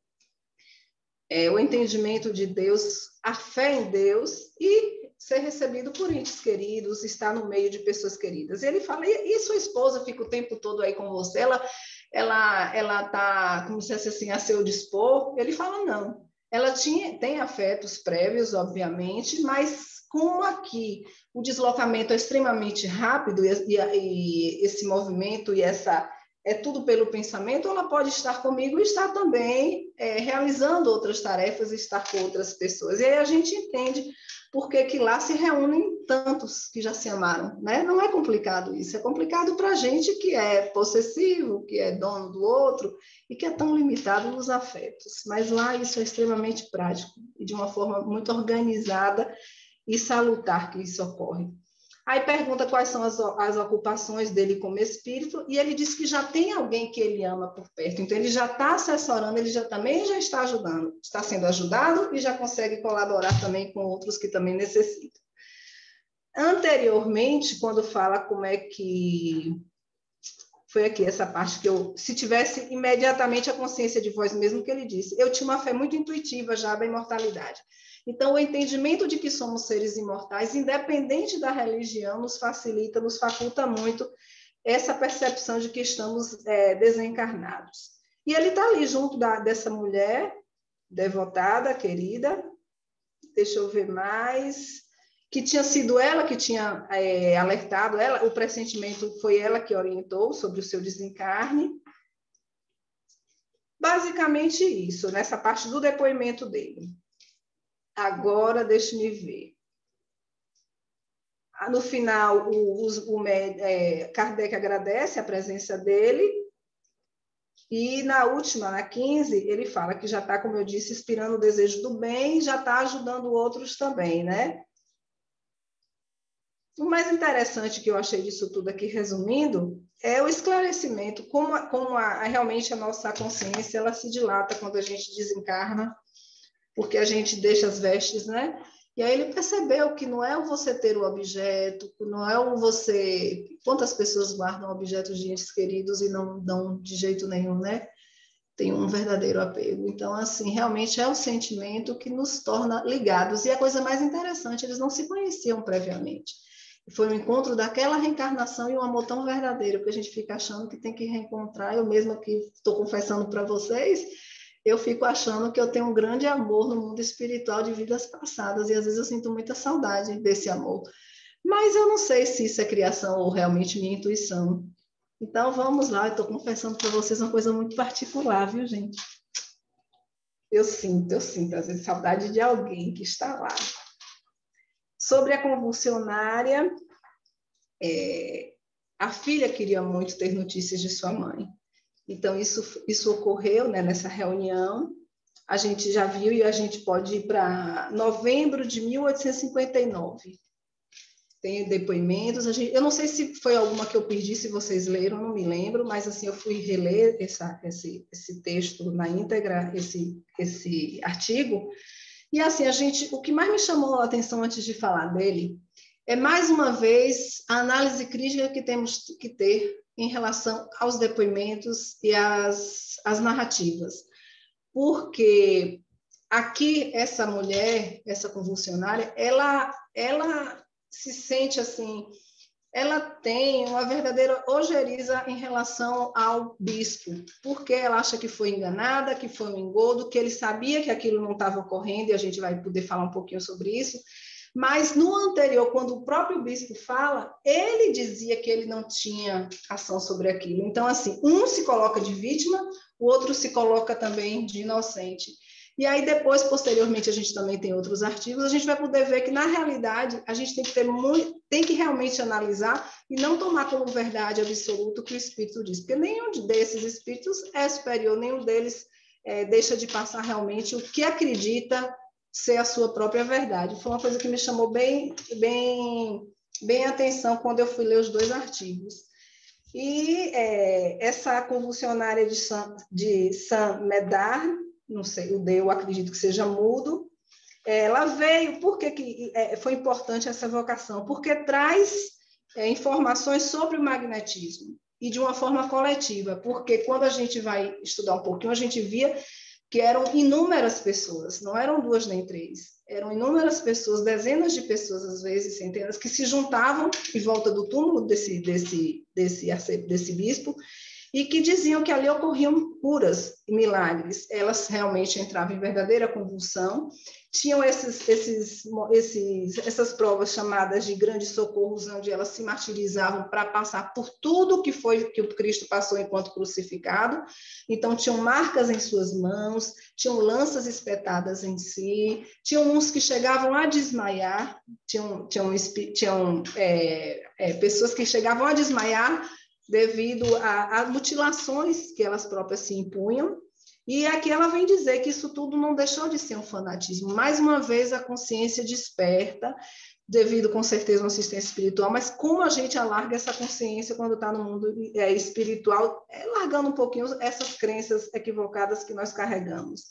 o entendimento de Deus, a fé em Deus e ser recebido por entes queridos, estar no meio de pessoas queridas. E ele fala, e sua esposa fica o tempo todo aí com você? Ela está, como se fosse assim, a seu dispor? Ele fala, não. Ela tem afetos prévios, obviamente, mas como aqui o deslocamento é extremamente rápido e esse movimento e é tudo pelo pensamento, ela pode estar comigo e estar também realizando outras tarefas e estar com outras pessoas. E aí a gente entende por que lá se reúnem tantos que já se amaram, né? Não é complicado isso, é complicado para a gente que é possessivo, que é dono do outro e que é tão limitado nos afetos. Mas lá isso é extremamente prático e de uma forma muito organizada e salutar que isso ocorre. Aí pergunta quais são as ocupações dele como espírito, e ele diz que já tem alguém que ele ama por perto, então ele já está assessorando, ele também já está ajudando, está sendo ajudado e já consegue colaborar também com outros que também necessitam. Anteriormente, quando fala como é que... Foi aqui essa parte que se tivesse imediatamente a consciência de vós mesmo, que ele disse, eu tinha uma fé muito intuitiva já da imortalidade. Então, o entendimento de que somos seres imortais, independente da religião, nos facilita, nos faculta muito essa percepção de que estamos desencarnados. E ele está ali junto dessa mulher devotada, querida, deixa eu ver mais, que tinha sido ela que tinha alertado, o pressentimento foi ela que orientou sobre o seu desencarne. Basicamente isso, nessa parte do depoimento dele. Agora, deixe-me ver. No final, Kardec agradece a presença dele, e na última, na 15, ele fala que já está, como eu disse, inspirando o desejo do bem e já está ajudando outros também, né? O mais interessante que eu achei disso tudo aqui, resumindo, é o esclarecimento, como realmente a nossa consciência ela se dilata quando a gente desencarna, porque a gente deixa as vestes, né? E aí ele percebeu que não é o você ter o objeto, não é o você... Quantas pessoas guardam objetos de entes queridos e não dão de jeito nenhum, né? Tem um verdadeiro apego. Então, assim, realmente é o sentimento que nos torna ligados. E a coisa mais interessante, eles não se conheciam previamente. Foi o encontro daquela reencarnação e um amor tão verdadeiro, que a gente fica achando que tem que reencontrar. Eu mesma que estou confessando para vocês, eu fico achando que eu tenho um grande amor no mundo espiritual de vidas passadas, e às vezes eu sinto muita saudade desse amor. Mas eu não sei se isso é criação ou realmente minha intuição. Então, vamos lá, eu estou confessando para vocês uma coisa muito particular, viu, gente? Eu sinto, às vezes, saudade de alguém que está lá. Sobre a convulsionária, a filha queria muito ter notícias de sua mãe. Então, isso ocorreu, né, nessa reunião. A gente já viu e a gente pode ir para novembro de 1859. Tem depoimentos. Eu não sei se foi alguma que eu perdi, se vocês leram, não me lembro, mas assim, eu fui reler esse texto na íntegra, esse artigo. E assim, o que mais me chamou a atenção antes de falar dele é, mais uma vez, a análise crítica que temos que ter em relação aos depoimentos e às narrativas. Porque aqui, essa mulher, essa convulsionária, ela se sente assim, ela tem uma verdadeira ojeriza em relação ao bispo, porque ela acha que foi enganada, que foi um engodo, que ele sabia que aquilo não estava ocorrendo, e a gente vai poder falar um pouquinho sobre isso. Mas no anterior, quando o próprio bispo fala, ele dizia que ele não tinha ação sobre aquilo. Então, assim, um se coloca de vítima, o outro se coloca também de inocente. E aí depois, posteriormente, a gente também tem outros artigos, a gente vai poder ver que, na realidade, a gente tem que realmente analisar e não tomar como verdade absoluta o que o Espírito diz, porque nenhum desses Espíritos é superior, nenhum deles deixa de passar realmente o que acredita ser a sua própria verdade. Foi uma coisa que me chamou bem a atenção quando eu fui ler os dois artigos. E essa convulsionária de Saint Médard, não sei, o D eu acredito que seja mudo, ela veio, por que foi importante essa vocação? Porque traz informações sobre o magnetismo, e de uma forma coletiva, porque quando a gente vai estudar um pouquinho, a gente via que eram inúmeras pessoas, não eram 2 nem 3, eram inúmeras pessoas, dezenas de pessoas, às vezes centenas, que se juntavam em volta do túmulo desse bispo, e que diziam que ali ocorriam curas e milagres. Elas realmente entravam em verdadeira convulsão, tinham essas provas chamadas de grandes socorros, onde elas se martirizavam para passar por tudo que o Cristo passou enquanto crucificado. Então, tinham marcas em suas mãos, tinham lanças espetadas em si, tinham uns que chegavam a desmaiar, tinham pessoas que chegavam a desmaiar devido a mutilações que elas próprias se impunham. E aqui ela vem dizer que isso tudo não deixou de ser um fanatismo. Mais uma vez, a consciência desperta, devido, com certeza, a uma assistência espiritual, mas como a gente alarga essa consciência quando está no mundo espiritual, largando um pouquinho essas crenças equivocadas que nós carregamos.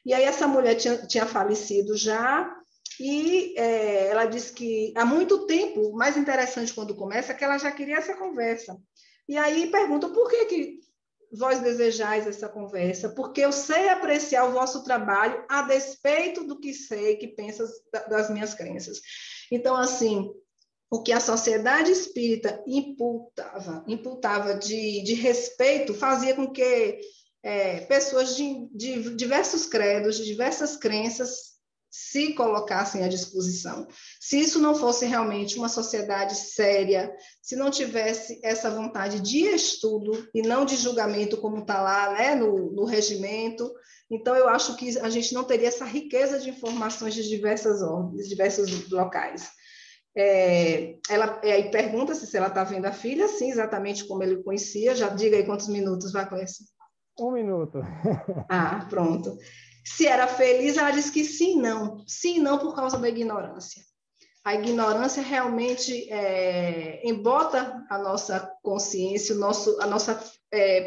E aí essa mulher tinha falecido já, e ela disse que há muito tempo, o mais interessante quando começa, é que ela já queria essa conversa. E aí pergunta, por que vós desejais essa conversa? Porque eu sei apreciar o vosso trabalho a despeito do que sei, que pensas das minhas crenças. Então, assim, o que a sociedade espírita imputava de respeito fazia com que pessoas de diversos credos, de diversas crenças, se colocassem à disposição. Se isso não fosse realmente uma sociedade séria, se não tivesse essa vontade de estudo e não de julgamento, como está lá, né, no regimento, então eu acho que a gente não teria essa riqueza de informações de diversas ordens, diversos locais. Ela aí pergunta-se se ela está vendo a filha, sim, exatamente como ele conhecia. Já diga aí quantos minutos vai conhecer. 1 minuto. Ah, pronto. Se era feliz, ela disse que sim, não. Sim, não, por causa da ignorância. A ignorância realmente embota a nossa consciência, a nossa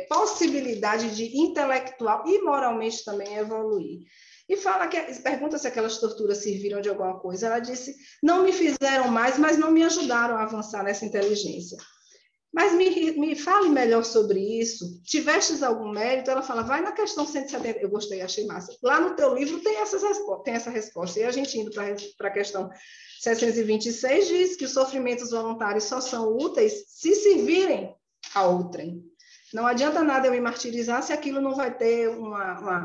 possibilidade de intelectual e moralmente também evoluir. E pergunta se aquelas torturas serviram de alguma coisa. Ela disse, não me fizeram mais, mas não me ajudaram a avançar nessa inteligência. Mas me fale melhor sobre isso. Tivestes algum mérito? Ela fala, vai na questão 170. Eu gostei, achei massa. Lá no teu livro tem essa resposta. E a gente indo para a questão 726, diz que os sofrimentos voluntários só são úteis se servirem a outrem. Não adianta nada eu me martirizar se aquilo não vai ter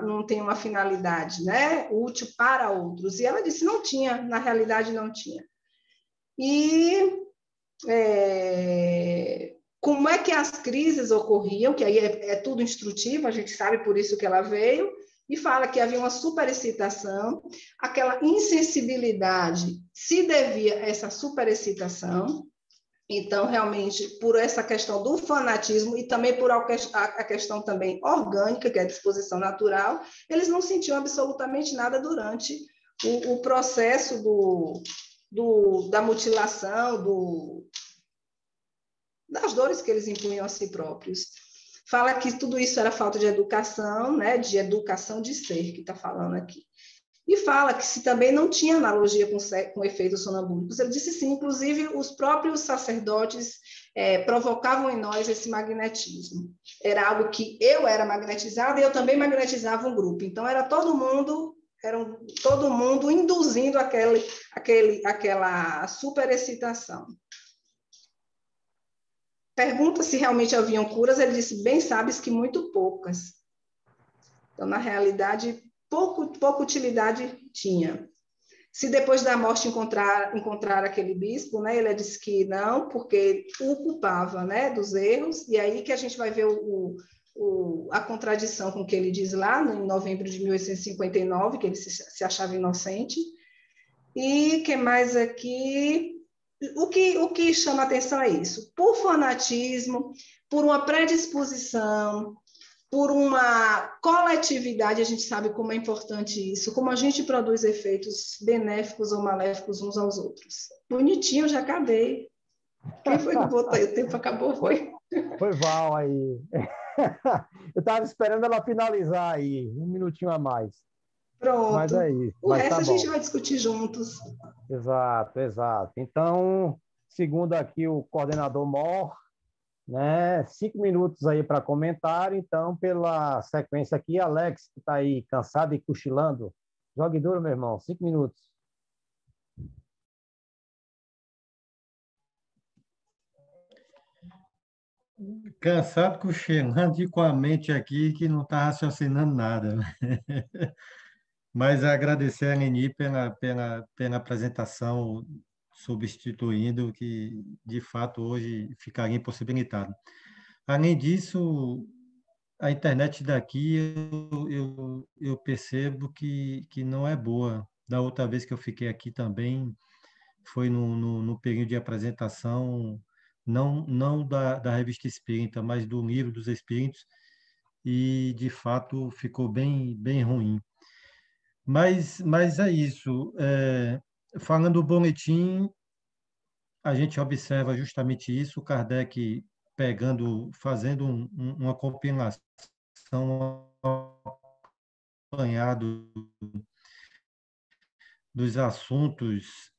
não tem uma finalidade, né, útil para outros. E ela disse, não tinha, na realidade não tinha. E como é que as crises ocorriam, que aí é tudo instrutivo, a gente sabe, por isso que ela veio, e fala que havia uma superexcitação, aquela insensibilidade se devia a essa superexcitação. Então, realmente, por essa questão do fanatismo e também por a questão também orgânica, que é a disposição natural, eles não sentiam absolutamente nada durante o processo da mutilação, das dores que eles impunham a si próprios. Fala que tudo isso era falta de educação, né, de educação de ser, que está falando aqui. E fala que se também não tinha analogia com efeitos sonambúlicos. Ele disse sim, inclusive os próprios sacerdotes provocavam em nós esse magnetismo. Era algo que eu era magnetizada e eu também magnetizava um grupo. Então, era todo mundo induzindo aquela superexcitação. Pergunta se realmente haviam curas, ele disse, bem sabes que muito poucas. Então, na realidade, pouca utilidade tinha. Se depois da morte encontrar aquele bispo, né, ele disse que não, porque o culpava, né, dos erros, e aí que a gente vai ver a contradição com o que ele diz lá, em novembro de 1859, que ele se achava inocente. E que mais aqui? O que chama atenção é isso. Por fanatismo, por uma predisposição, por uma coletividade, a gente sabe como é importante isso, como a gente produz efeitos benéficos ou maléficos uns aos outros. Bonitinho, já acabei. Quem foi que botou aí? O tempo acabou, foi? Foi Val aí. Eu estava esperando ela finalizar aí, 1 minutinho a mais. Pronto. Mas é isso. O resto tá a gente bom. vai discutir juntos. Exato, exato. Então, segundo aqui o coordenador Mor, né, 5 minutos aí para comentário. Então, pela sequência aqui, Alex, que está aí cansado e cochilando, jogue duro, meu irmão, 5 minutos. Cansado, cochilando e com a mente aqui que não está raciocinando nada. Mas agradecer a Neni pela apresentação, substituindo, que de fato hoje ficaria impossibilitado. Além disso, a internet daqui eu percebo que não é boa. Da outra vez que eu fiquei aqui também, foi no período de apresentação, não da Revista Espírita, mas do Livro dos Espíritos, e de fato ficou bem ruim. Mas é isso. Falando do boletim, a gente observa justamente isso, Kardec fazendo uma compilação, um apanhado dos assuntos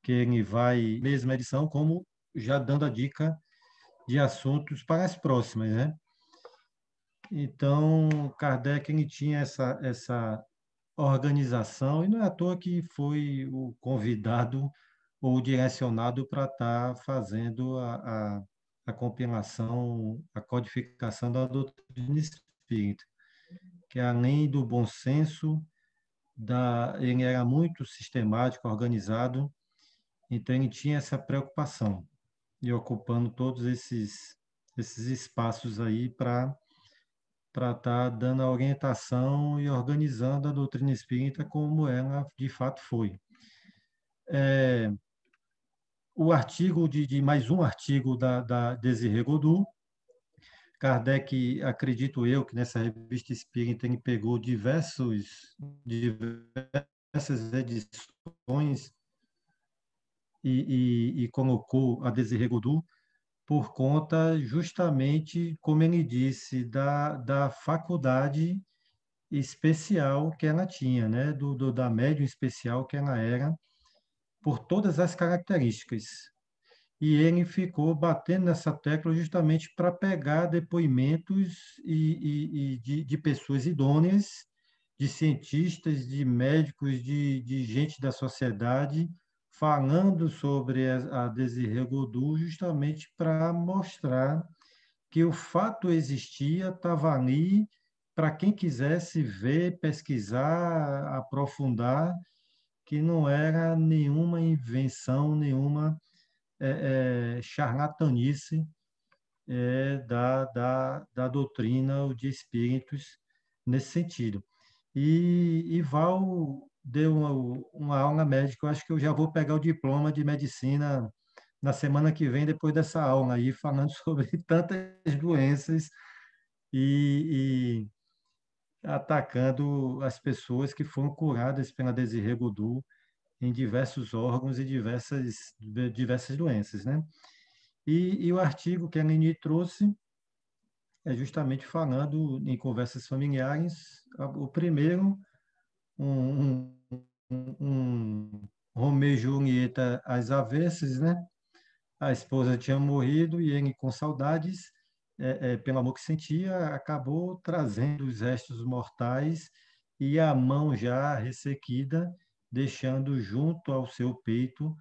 que ele vai, mesma edição, como já dando a dica de assuntos para as próximas, né? Então, Kardec ele tinha essa organização, e não é à toa que foi o convidado ou direcionado para estar fazendo a compilação, a codificação da doutrina espírita, que além do bom senso, ele era muito sistemático, organizado, então ele tinha essa preocupação e ocupando todos esses espaços aí para estar dando a orientação e organizando a doutrina espírita como ela de fato foi. O artigo mais um artigo da Desirê Godu, Kardec, acredito eu, que nessa revista espírita ele pegou diversas edições e colocou a Desirê Godu por conta, justamente, como ele disse, da faculdade especial que ela tinha, né? Da médium especial que ela era, por todas as características. E ele ficou batendo nessa tecla justamente para pegar depoimentos de pessoas idôneas, de cientistas, de médicos, de gente da sociedade, falando sobre a Desirê Godu, justamente para mostrar que o fato existia, estava ali, para quem quisesse ver, pesquisar, aprofundar, que não era nenhuma invenção, nenhuma charlatanice da doutrina de espíritos nesse sentido. E Val deu uma aula médica, eu acho que eu já vou pegar o diploma de medicina na semana que vem, depois dessa aula aí, falando sobre tantas doenças e atacando as pessoas que foram curadas pela Desirê Godu em diversos órgãos e diversas doenças, né? E o artigo que a Nini trouxe é justamente falando em conversas familiares, o primeiro, um Romeu e Julieta às avessas, né? A esposa tinha morrido e ele, com saudades, pelo amor que sentia, acabou trazendo os restos mortais e a mão já ressequida, deixando junto ao seu peito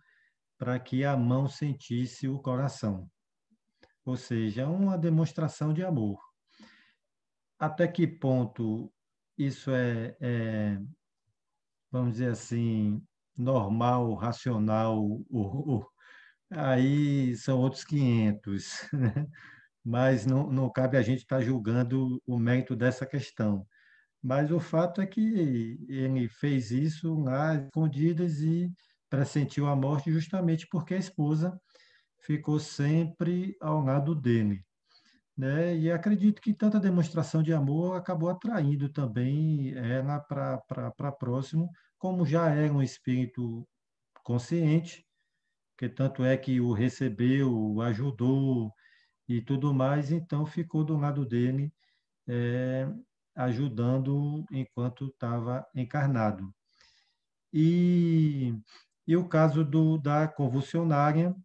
para que a mão sentisse o coração. Ou seja, uma demonstração de amor. Até que ponto isso vamos dizer assim, normal, racional, aí são outros 500, né? Mas não cabe a gente estar julgando o mérito dessa questão. Mas o fato é que ele fez isso lá, escondidas, e pressentiu a morte justamente porque a esposa ficou sempre ao lado dele, né? E acredito que tanta demonstração de amor acabou atraindo também ela para próximo, como já era um espírito consciente, que tanto é que o recebeu, o ajudou e tudo mais, então ficou do lado dele, é, ajudando enquanto estava encarnado. E, e o caso da convulsionária,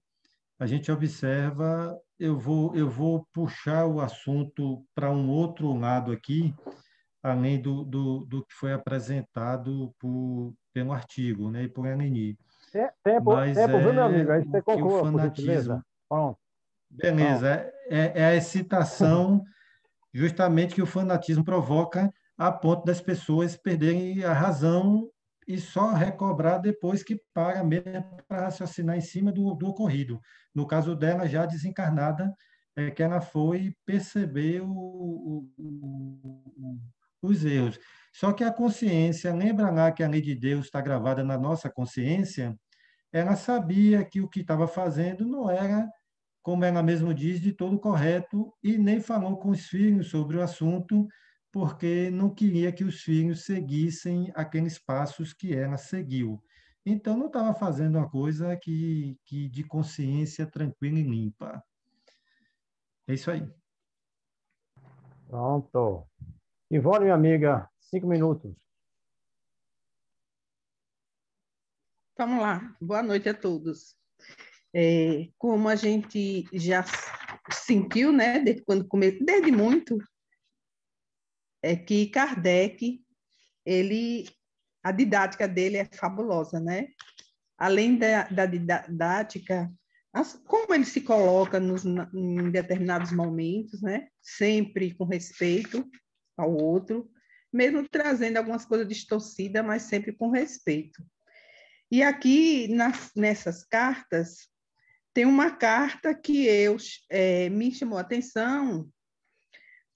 a gente observa, eu vou puxar o assunto para um outro lado aqui, além do que foi apresentado pelo artigo, né, e por Eleni. Mas viu, meu amigo? Aí o você que o conclua, por gentileza. fanatismo... Pronto. Beleza, é a excitação justamente que o fanatismo provoca a ponto das pessoas perderem a razão e só recobrar depois que para mesmo para raciocinar em cima do ocorrido. No caso dela, já desencarnada, que ela foi perceber os erros. Só que a consciência, lembra lá que a lei de Deus está gravada na nossa consciência, ela sabia que o que estava fazendo não era, como ela mesmo diz, de todo correto, e nem falou com os filhos sobre o assunto, porque não queria que os filhos seguissem aqueles passos que ela seguiu. Então, não estava fazendo uma coisa que de consciência tranquila e limpa. É isso aí. Pronto. Ivone, minha amiga, 5 minutos. Vamos lá. Boa noite a todos. Como a gente já sentiu, né, desde quando começou, desde muito, é que Kardec, a didática dele é fabulosa, né? Além da didática, como ele se coloca em determinados momentos, né? Sempre com respeito ao outro, mesmo trazendo algumas coisas distorcidas, mas sempre com respeito. E aqui, nessas cartas, tem uma carta que me chamou a atenção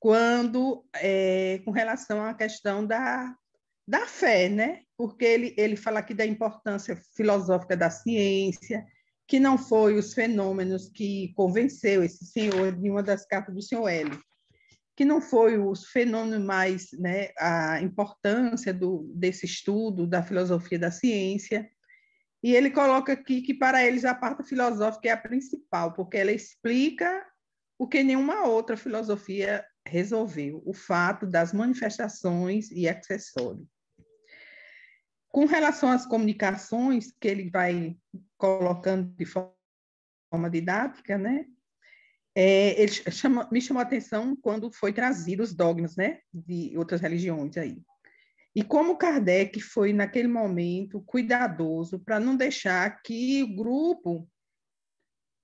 quando, com relação à questão da fé, né? Porque ele fala aqui da importância filosófica da ciência, que não foi os fenômenos que convenceu esse senhor, de uma das cartas do senhor Hélio, que não foi os fenômenos mais, né, a importância desse estudo da filosofia da ciência. E ele coloca aqui que, para eles, a parte filosófica é a principal, porque ela explica o que nenhuma outra filosofia resolveu, o fato das manifestações e acessórios. Com relação às comunicações, que ele vai colocando de forma didática, né? Me chamou a atenção quando foi trazido os dogmas, né, de outras religiões aí. E como Kardec foi, naquele momento, cuidadoso para não deixar que o grupo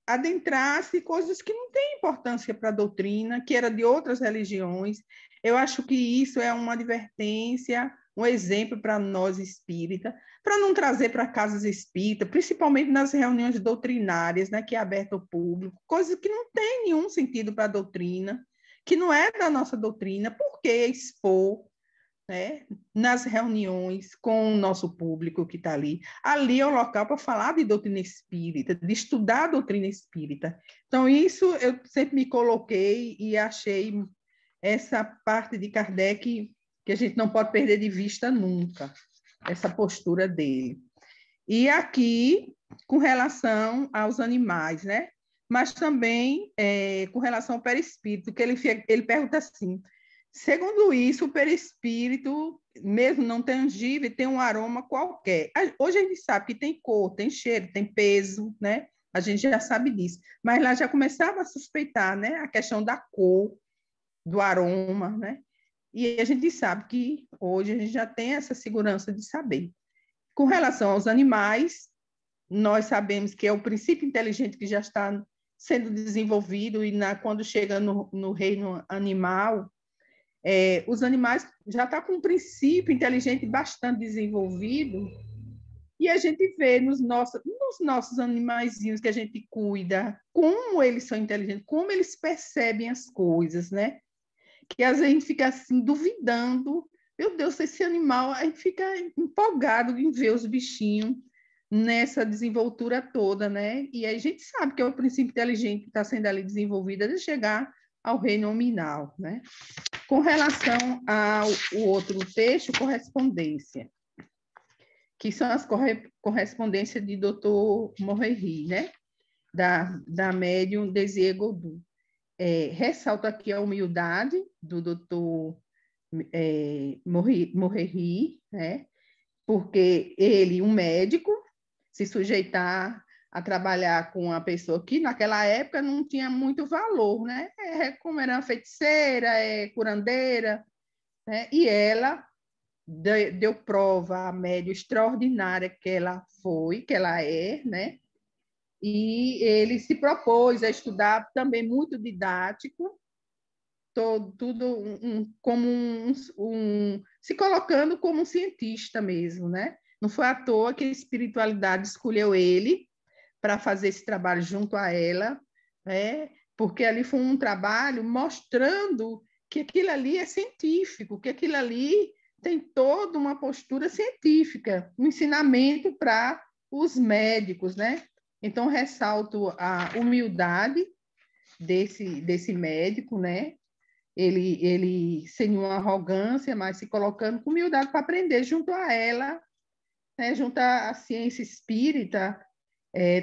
adentrasse coisas que não têm importância para a doutrina, que era de outras religiões. Eu acho que isso é uma advertência, um exemplo para nós espíritas, para não trazer para casas espíritas, principalmente nas reuniões doutrinárias, né, que é aberto ao público, coisas que não têm nenhum sentido para a doutrina, que não é da nossa doutrina. Por que expor, né, nas reuniões com o nosso público que está ali? Ali é o local para falar de doutrina espírita, de estudar a doutrina espírita. Então, isso eu sempre me coloquei e achei essa parte de Kardec que a gente não pode perder de vista nunca, essa postura dele. E aqui, com relação aos animais, né? Mas também com relação ao perispírito, que ele pergunta assim: segundo isso, o perispírito, mesmo não tangível, tem um aroma qualquer. Hoje a gente sabe que tem cor, tem cheiro, tem peso, né? A gente já sabe disso. Mas lá já começava a suspeitar, né, a questão da cor, do aroma, né? E a gente sabe que hoje a gente já tem essa segurança de saber. Com relação aos animais, nós sabemos que é o princípio inteligente que já está sendo desenvolvido, e quando chega no reino animal, os animais já estão com um princípio inteligente bastante desenvolvido, e a gente vê nos nossos animaizinhos que a gente cuida, como eles são inteligentes, como eles percebem as coisas, né? Que às vezes a gente fica assim, duvidando, meu Deus, esse animal, a gente fica empolgado em ver os bichinhos nessa desenvoltura toda, né? E aí a gente sabe que é o princípio inteligente que está sendo ali desenvolvido de chegar ao reino nominal, né? Com relação ao outro texto, correspondência, que são as correspondências de Dr. Morrery, né? Da médium Désiré Godou. Ressalto aqui a humildade do Dr. Morrery, né? Porque ele, um médico, se sujeitar a trabalhar com uma pessoa que naquela época não tinha muito valor, né? Como era uma feiticeira, curandeira, né? E ela deu prova à médium extraordinária que ela foi, que ela é, né? E ele se propôs a estudar também muito didático, tudo como se colocando como um cientista mesmo, né? Não foi à toa que a espiritualidade escolheu ele para fazer esse trabalho junto a ela, né? Porque ali foi um trabalho mostrando que aquilo ali é científico, que aquilo ali tem toda uma postura científica, um ensinamento para os médicos, né? Então, ressalto a humildade desse médico, né? Ele sem uma arrogância, mas se colocando com humildade para aprender junto a ela, né? Junto à ciência espírita,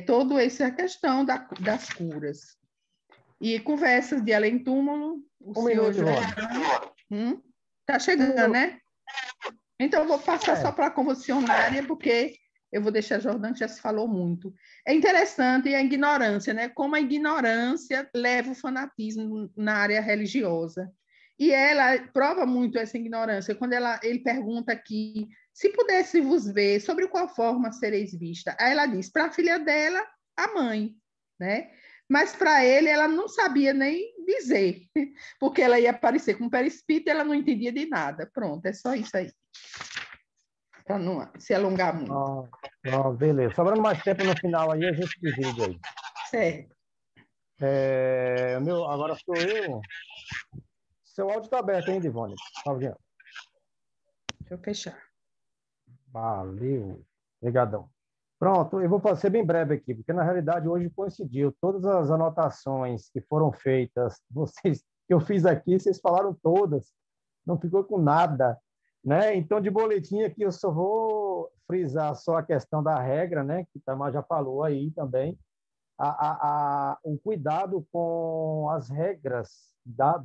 toda essa questão das curas. E conversas de além-túmulo, o senhor Jordão... Está chegando, né? Então, eu vou passar só para a convulsionária, porque eu vou deixar a Jordão, que já se falou muito. É interessante a ignorância, né? Como a ignorância leva o fanatismo na área religiosa. E ela prova muito essa ignorância. Quando ele pergunta aqui, se pudesse vos ver, sobre qual forma sereis vista? Aí ela diz, para a filha dela, a mãe, né? Mas para ele, ela não sabia nem dizer, porque ela ia aparecer com perispírito e ela não entendia de nada. Pronto, é só isso aí, para não se alongar muito. Beleza. Sobrando mais tempo no final aí, a gente divide aí. Certo. Agora sou eu. Seu áudio está aberto, hein, Divone? Deixa eu fechar. Valeu. Obrigadão. Pronto, eu vou ser bem breve aqui, porque na realidade hoje coincidiu. Todas as anotações que foram feitas, que eu fiz aqui, vocês falaram todas. Não ficou com nada, né? Então, de boletim aqui, eu só vou frisar só a questão da regra, né? Que o Tamar já falou aí também. O cuidado com as regras da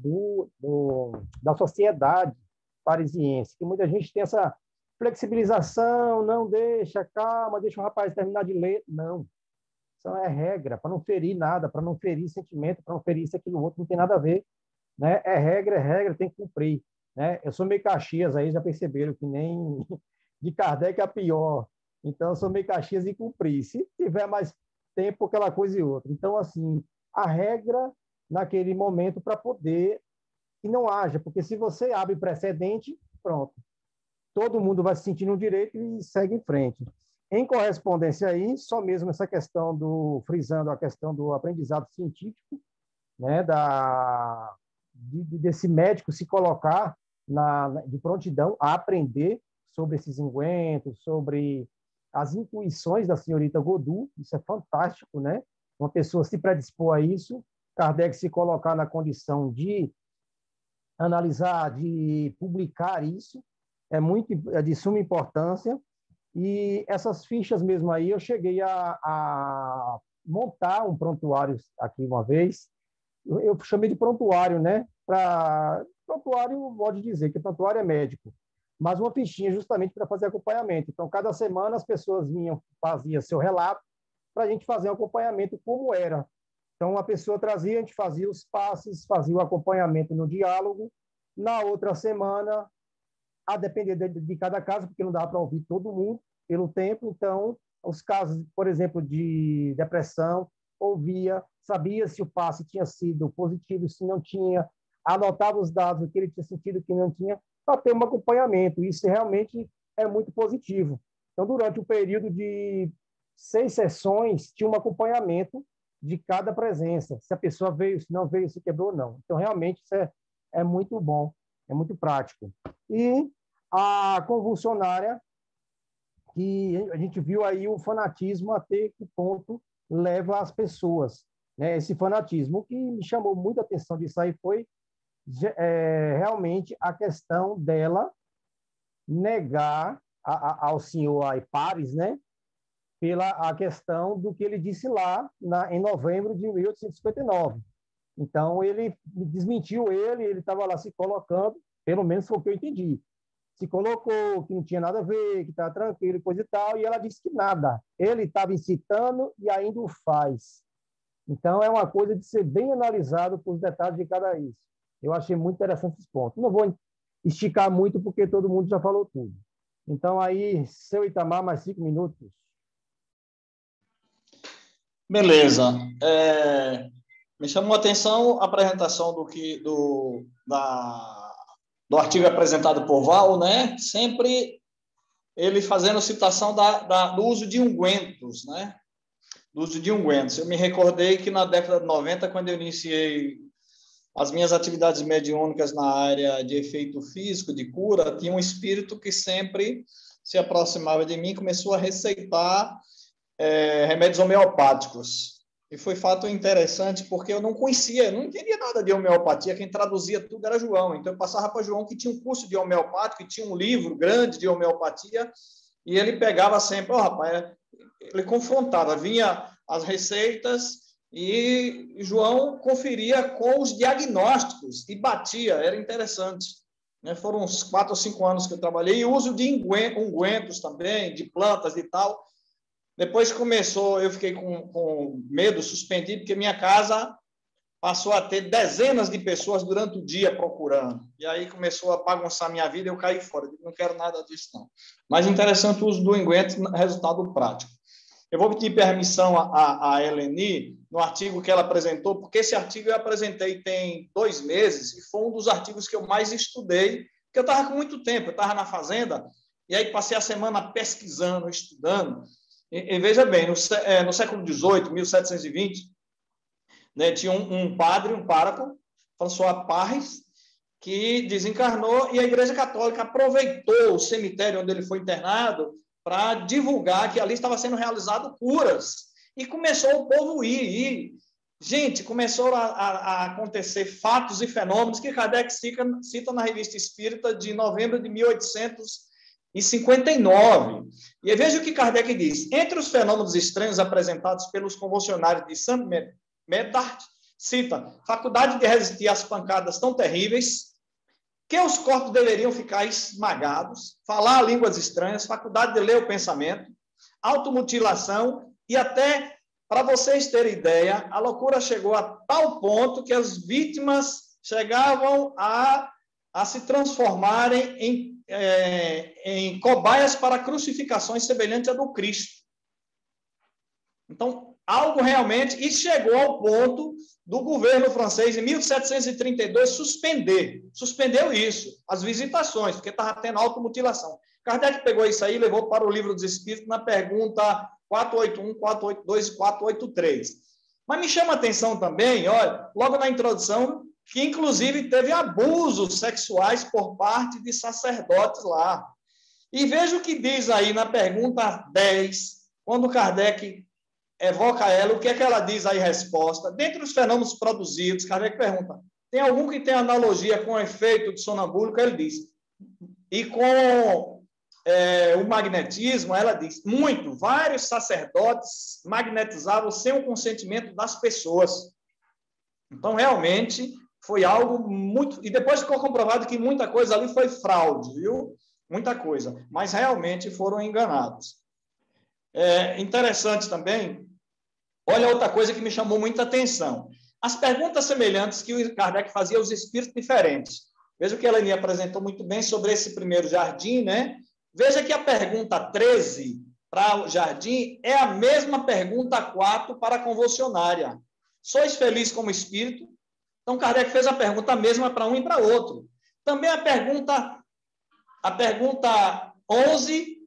sociedade parisiense, que muita gente tem essa flexibilização, não deixa, calma, deixa o rapaz terminar de ler. Não, isso é regra, para não ferir nada, para não ferir sentimento, para não ferir isso, aquilo, outro, não tem nada a ver, né? É regra, tem que cumprir, né? Eu sou meio Caxias aí, já perceberam que nem de Kardec é pior, então eu sou meio Caxias e cumprir. Se tiver mais tempo, aquela coisa e outra. Então, assim, a regra naquele momento para poder que não haja, porque se você abre precedente, pronto, todo mundo vai se sentir no direito e segue em frente. Em correspondência aí, só mesmo essa questão frisando a questão do aprendizado científico, né, desse médico se colocar de prontidão a aprender sobre esses ungüentos, sobre as intuições da senhorita Godu, isso é fantástico, né? Uma pessoa se predispor a isso, Kardec se colocar na condição de analisar, de publicar isso, é de suma importância. E essas fichas mesmo aí, eu cheguei a montar um prontuário aqui uma vez, eu chamei de prontuário, né? Prontuário, pode dizer que prontuário é médico, mas uma fichinha justamente para fazer acompanhamento. Então, cada semana as pessoas faziam seu relato para a gente fazer um acompanhamento como era. Então, a pessoa trazia, a gente fazia os passes, fazia o acompanhamento no diálogo. Na outra semana, a depender de cada caso, porque não dá para ouvir todo mundo pelo tempo. Então, os casos, por exemplo, de depressão, ouvia, sabia se o passe tinha sido positivo, se não tinha, anotava os dados que ele tinha sentido, que não tinha, para ter um acompanhamento. Isso realmente é muito positivo. Então, durante um período de 6 sessões, tinha um acompanhamento de cada presença. Se a pessoa veio, se não veio, se quebrou, não. Então, realmente, isso é muito bom, é muito prático. E a convulsionária, que a gente viu aí o fanatismo até que ponto leva as pessoas, né? Esse fanatismo. O que me chamou muita atenção disso aí foi realmente a questão dela negar ao senhor Aypares, né? Pela a questão do que ele disse lá em novembro de 1859. Então, ele desmentiu ele estava lá se colocando, pelo menos foi o que eu entendi. Se colocou que não tinha nada a ver, que estava tranquilo, coisa e tal, e ela disse que nada. Ele estava incitando e ainda o faz. Então, é uma coisa de ser bem analisado por os detalhes de cada isso. Eu achei muito interessante esse ponto. Não vou esticar muito, porque todo mundo já falou tudo. Então, aí, seu Itamar, mais 5 minutos. Beleza. Me chamou a atenção a apresentação do artigo apresentado por Val, né? Sempre ele fazendo citação do uso de ungüentos, né? Do uso de ungüentos. Eu me recordei que na década de 90, quando eu iniciei as minhas atividades mediúnicas na área de efeito físico, de cura, tinha um espírito que sempre se aproximava de mim e começou a receitar remédios homeopáticos. E foi fato interessante, porque eu não conhecia, eu não entendia nada de homeopatia, quem traduzia tudo era João. Então, eu passava para João, que tinha um curso de homeopático, e tinha um livro grande de homeopatia, e ele pegava sempre, rapaz, ele confrontava, vinha as receitas, e João conferia com os diagnósticos, e batia, era interessante. Foram uns 4 ou 5 anos que eu trabalhei, e uso de ungüentos também, de plantas e tal. Depois começou, eu fiquei com medo, suspendido, porque minha casa passou a ter dezenas de pessoas durante o dia procurando. E aí começou a bagunçar minha vida, eu caí fora. Não quero nada disso, não. Mas interessante o uso do ungüento, resultado prático. Eu vou pedir permissão a Eleni, no artigo que ela apresentou, porque esse artigo eu apresentei tem 2 meses, e foi um dos artigos que eu mais estudei, porque eu estava com muito tempo, eu estava na fazenda, e aí passei a semana pesquisando, estudando. E veja bem, no século XVIII, 1720, né, tinha um padre, um pároco, François Parres, que desencarnou, e a Igreja Católica aproveitou o cemitério onde ele foi internado para divulgar que ali estava sendo realizado curas. E começou o povo ir. E, gente, começou a acontecer fatos e fenômenos que Kardec cita na Revista Espírita de novembro de 1859. E veja o que Kardec diz. Entre os fenômenos estranhos apresentados pelos convulsionários de Saint Médard, cita, faculdade de resistir às pancadas tão terríveis, que os corpos deveriam ficar esmagados, falar línguas estranhas, faculdade de ler o pensamento, automutilação e até, para vocês terem ideia, a loucura chegou a tal ponto que as vítimas chegavam a se transformarem em cobaias para crucificações semelhantes à do Cristo. Então, algo realmente... E chegou ao ponto do governo francês, em 1732, suspendeu isso, as visitações, porque estava tendo automutilação. Kardec pegou isso aí e levou para o Livro dos Espíritos na pergunta 481, 482 e 483. Mas me chama a atenção também, olha, logo na introdução, que inclusive teve abusos sexuais por parte de sacerdotes lá. E veja o que diz aí na pergunta 10, quando Kardec evoca ela, o que é que ela diz aí em resposta? Dentre os fenômenos produzidos, Kardec pergunta, tem algum que tem analogia com o efeito de sonambúlico? Ele diz. E com o magnetismo, ela diz, muito, vários sacerdotes magnetizavam sem o consentimento das pessoas. Então, realmente, foi algo muito... E depois ficou comprovado que muita coisa ali foi fraude, viu? Muita coisa. Mas realmente foram enganados. Interessante também, olha outra coisa que me chamou muita atenção. As perguntas semelhantes que o Kardec fazia aos espíritos diferentes. Veja o que a Eleni apresentou muito bem sobre esse primeiro jardim, né? Veja que a pergunta 13 para o jardim é a mesma pergunta 4 para a convulsionária. Sois felizes como espírito? Então, Kardec fez a pergunta mesma para um e para outro. Também a pergunta 11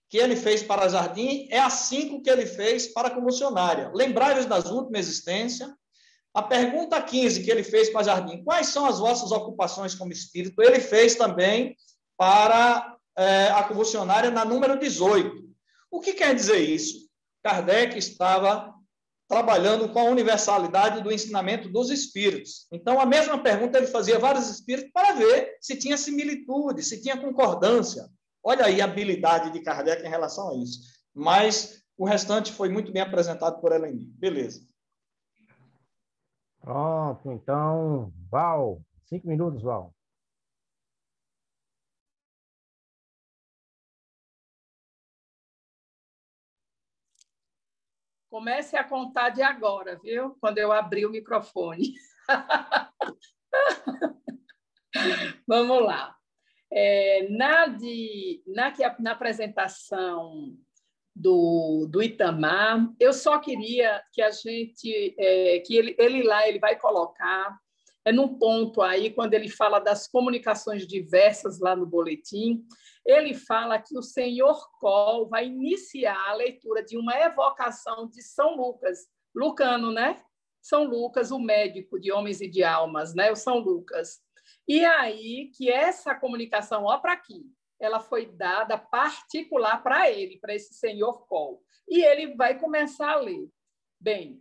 que ele fez para Jardim é a 5 que ele fez para a convulsionária. Lembrai-vos das últimas existências. A pergunta 15 que ele fez para Jardim, quais são as vossas ocupações como espírito? Ele fez também para a convulsionária na número 18. O que quer dizer isso? Kardec estava trabalhando com a universalidade do ensinamento dos espíritos. Então, a mesma pergunta ele fazia a vários espíritos para ver se tinha similitude, se tinha concordância. Olha aí a habilidade de Kardec em relação a isso. Mas o restante foi muito bem apresentado por Eleni. Beleza. Pronto, então, Val, 5 minutos, Val. Comece a contar de agora, viu? Quando eu abrir o microfone. Vamos lá. Na apresentação do Itamar, eu só queria que a gente, que ele vai colocar, num ponto aí, quando ele fala das comunicações diversas lá no boletim, ele fala que o senhor Coll vai iniciar a leitura de uma evocação de São Lucas, Lucano, né? São Lucas, o médico de homens e de almas, né? O São Lucas. E aí que essa comunicação, ó, para aqui, ela foi dada particular para ele, para esse senhor Coll. E ele vai começar a ler. Bem,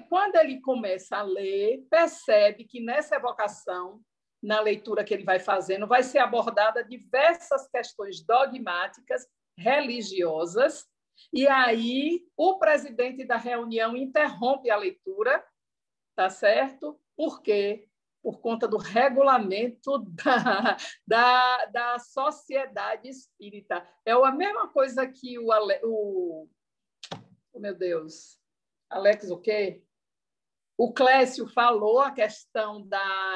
quando ele começa a ler, percebe que nessa evocação, na leitura que ele vai fazendo, vai ser abordada diversas questões dogmáticas, religiosas, e aí o presidente da reunião interrompe a leitura, tá certo? Por quê? Por conta do regulamento da sociedade espírita. É a mesma coisa que oh, meu Deus, Alex o quê? O Clécio falou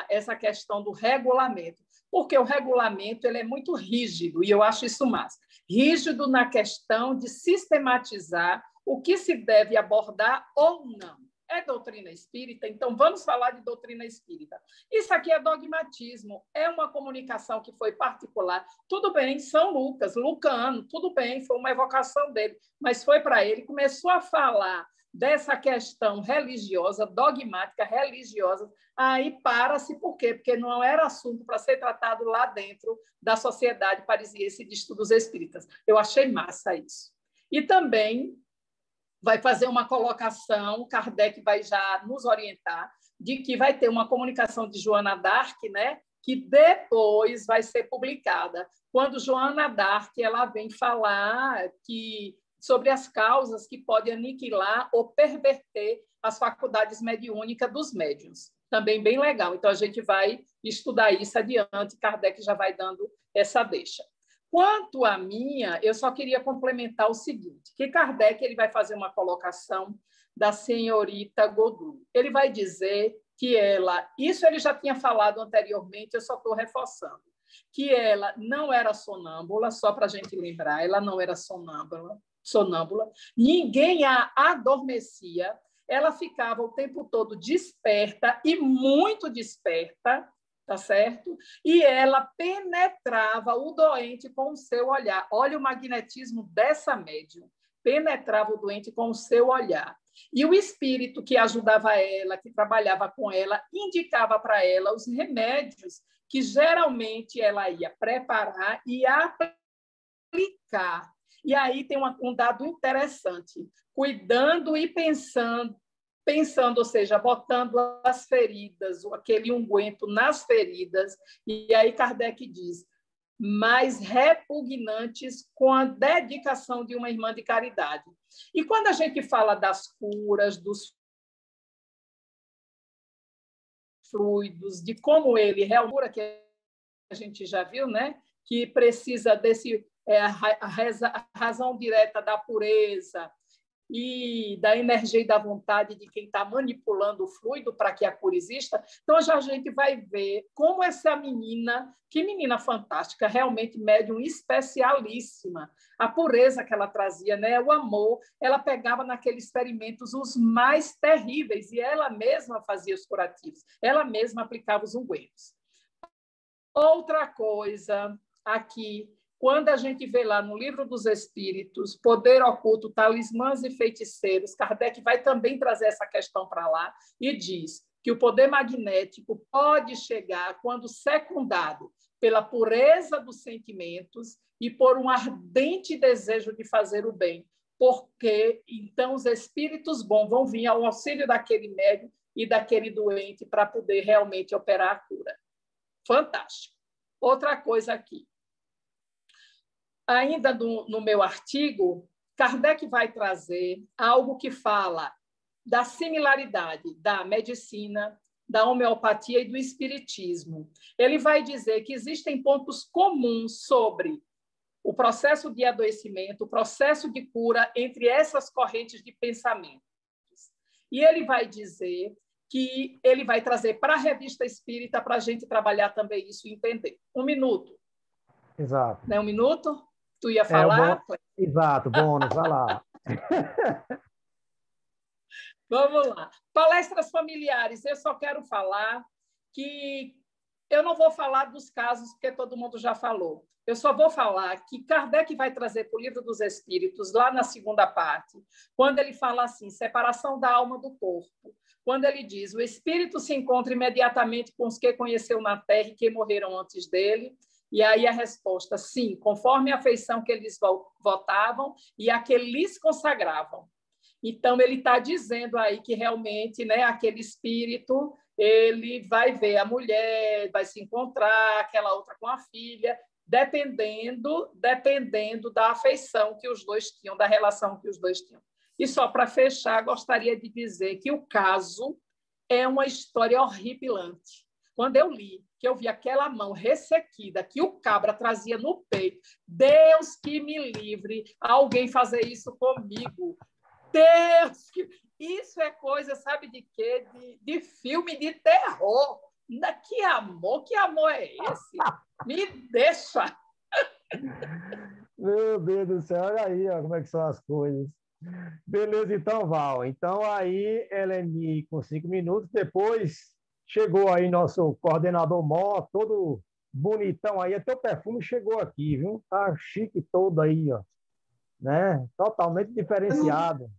essa questão do regulamento, porque o regulamento ele é muito rígido, e eu acho isso massa. Rígido na questão de sistematizar o que se deve abordar ou não. É doutrina espírita? Então, vamos falar de doutrina espírita. Isso aqui é dogmatismo, é uma comunicação que foi particular. Tudo bem, São Lucas, lucano, tudo bem, foi uma evocação dele, mas foi para ele, começou a falar dessa questão religiosa, dogmática, religiosa, aí para-se, por quê? Porque não era assunto para ser tratado lá dentro da Sociedade Parisiense de Estudos Espíritas. Eu achei massa isso. E também vai fazer uma colocação, Kardec vai já nos orientar, de que vai ter uma comunicação de Joana d'Arc, né, que depois vai ser publicada. Quando Joana d'Arc ela vem falar sobre as causas que podem aniquilar ou perverter as faculdades mediúnicas dos médiuns. Também bem legal. Então, a gente vai estudar isso adiante, Kardec já vai dando essa deixa. Quanto à minha, eu só queria complementar o seguinte, que Kardec ele vai fazer uma colocação da senhorita Godu. Ele vai dizer que ela, isso ele já tinha falado anteriormente, eu só estou reforçando, que ela não era sonâmbula, só para a gente lembrar, ela não era sonâmbula, ninguém a adormecia, ela ficava o tempo todo desperta e muito desperta, tá certo? E ela penetrava o doente com o seu olhar. Olha o magnetismo dessa médium. Penetrava o doente com o seu olhar. E o espírito que ajudava ela, que trabalhava com ela, indicava para ela os remédios que geralmente ela ia preparar e aplicar. E aí tem um dado interessante. Cuidando e pensando, ou seja, botando as feridas, aquele unguento nas feridas, e aí Kardec diz, mais repugnantes com a dedicação de uma irmã de caridade. E quando a gente fala das curas, dos fluidos, de como ele realmente, que a gente já viu, né? Que precisa desse a razão direta da pureza, e da energia e da vontade de quem está manipulando o fluido para que a cura exista. Então, já a gente vai ver como essa menina, que menina fantástica, realmente médium especialíssima, a pureza que ela trazia, né? O amor, ela pegava naqueles experimentos os mais terríveis e ela mesma fazia os curativos, ela mesma aplicava os ungüentos. Outra coisa aqui, quando a gente vê lá no Livro dos Espíritos, Poder Oculto, Talismãs e Feiticeiros, Kardec vai também trazer essa questão para lá e diz que o poder magnético pode chegar quando secundado pela pureza dos sentimentos e por um ardente desejo de fazer o bem, porque então os espíritos bons vão vir ao auxílio daquele médium e daquele doente para poder realmente operar a cura. Fantástico. Outra coisa aqui. Ainda no meu artigo, Kardec vai trazer algo que fala da similaridade da medicina, da homeopatia e do espiritismo. Ele vai dizer que existem pontos comuns sobre o processo de adoecimento, o processo de cura entre essas correntes de pensamentos. E ele vai dizer que ele vai trazer para a Revista Espírita para a gente trabalhar também isso e entender. 1 minuto. Exato. Não é 1 minuto? Tu ia falar? Exato, bônus, vai lá. Vamos lá. Palestras familiares. Eu só quero falar que eu não vou falar dos casos, porque todo mundo já falou. Eu só vou falar que Kardec vai trazer para o Livro dos Espíritos, lá na segunda parte, quando ele fala assim, separação da alma do corpo. Quando ele diz, o espírito se encontra imediatamente com os que conheceu na terra e que morreram antes dele. E aí a resposta, sim, conforme a afeição que eles votavam e a que lhes consagravam. Então, ele está dizendo aí que realmente, né, aquele espírito, ele vai ver a mulher, vai se encontrar, aquela outra com a filha, dependendo da afeição que os dois tinham, da relação que os dois tinham. E só para fechar, gostaria de dizer que o caso é uma história horripilante. Quando eu li, que eu vi aquela mão ressequida que o cabra trazia no peito, Deus que me livre alguém fazer isso comigo. Deus, isso é coisa, sabe de quê? De filme de terror. Que amor é esse? Me deixa. Meu Deus do céu, olha aí ó, como é que são as coisas. Beleza, então, Val. Então, aí, Eleni, com 5 minutos, depois chegou aí nosso coordenador Mó, todo bonitão aí, até o perfume chegou aqui, viu? Tá chique todo aí, ó, né? Totalmente Eu não- diferenciado.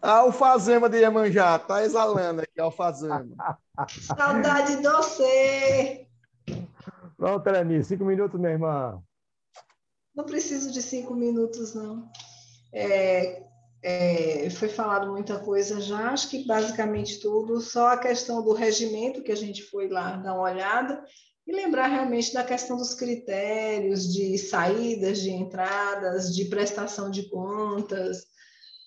A alfazema de Iemanjá, tá exalando aqui a alfazema. Saudade de você! Pronto, Eleni, 5 minutos, minha irmã. Não preciso de 5 minutos, não. Foi falado muita coisa já, acho que basicamente tudo, só a questão do regimento, que a gente foi lá dar uma olhada, e lembrar realmente da questão dos critérios de saídas, de entradas, de prestação de contas,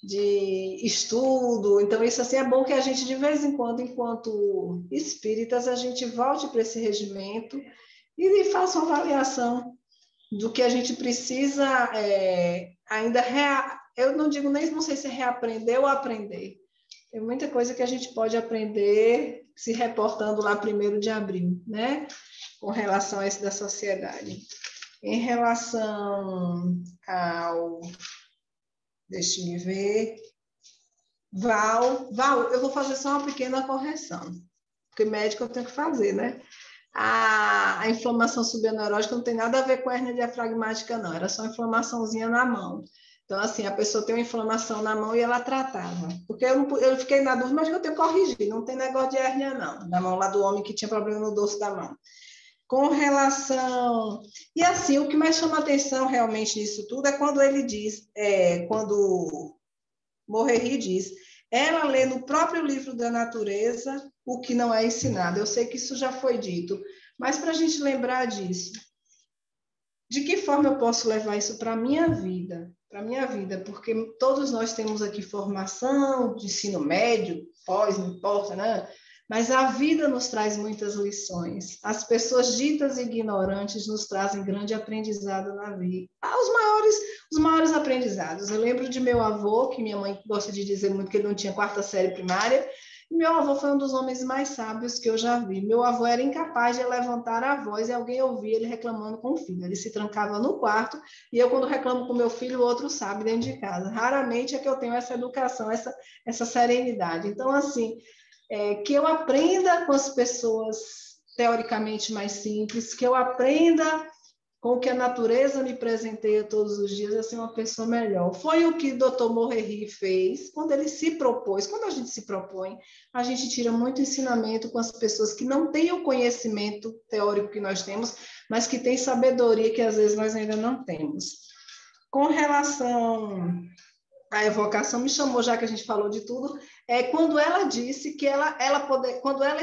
de estudo. Então, isso assim é bom que a gente, de vez em quando, enquanto espíritas, a gente volte para esse regimento e faça uma avaliação do que a gente precisa ainda eu não digo nem, não sei se é reaprender ou aprender. Tem muita coisa que a gente pode aprender se reportando lá 1º de abril, né? Com relação a isso da sociedade. Em relação ao... Deixa eu ver. Val, eu vou fazer só uma pequena correção, porque médico eu tenho que fazer, né? A inflamação subaneurótica não tem nada a ver com a hérnia diafragmática, não. Era só inflamaçãozinha na mão. Então, assim, a pessoa tem uma inflamação na mão e ela tratava. Porque eu fiquei na dúvida, mas eu tenho que corrigir. Não tem negócio de hérnia, não. Na mão lá do homem que tinha problema no dorso da mão. Com relação... E, assim, o que mais chama atenção realmente nisso tudo é quando ele diz, quando Morreri diz, ela lê no próprio livro da natureza o que não é ensinado. Eu sei que isso já foi dito, mas para a gente lembrar disso, de que forma eu posso levar isso para a minha vida? Para a minha vida, porque todos nós temos aqui formação de ensino médio, pós, não importa, né? Mas a vida nos traz muitas lições. As pessoas ditas ignorantes nos trazem grande aprendizado na vida. Os maiores aprendizados. Eu lembro de meu avô, que minha mãe gosta de dizer muito que ele não tinha 4ª série primária, e meu avô foi um dos homens mais sábios que eu já vi. Meu avô era incapaz de levantar a voz e alguém ouvia ele reclamando com o filho. Ele se trancava no quarto e eu, quando reclamo com meu filho, o outro sabe dentro de casa. Raramente é que eu tenho essa educação, essa serenidade. Então, assim, que eu aprenda com as pessoas teoricamente mais simples, que eu aprenda com o que a natureza me presenteia todos os dias, a ser uma pessoa melhor. Foi o que o Dr. Morreri fez quando ele se propôs. Quando a gente se propõe, a gente tira muito ensinamento com as pessoas que não têm o conhecimento teórico que nós temos, mas que têm sabedoria que às vezes nós ainda não temos. Com relação à evocação, me chamou, já que a gente falou de tudo, quando ela disse que quando ela,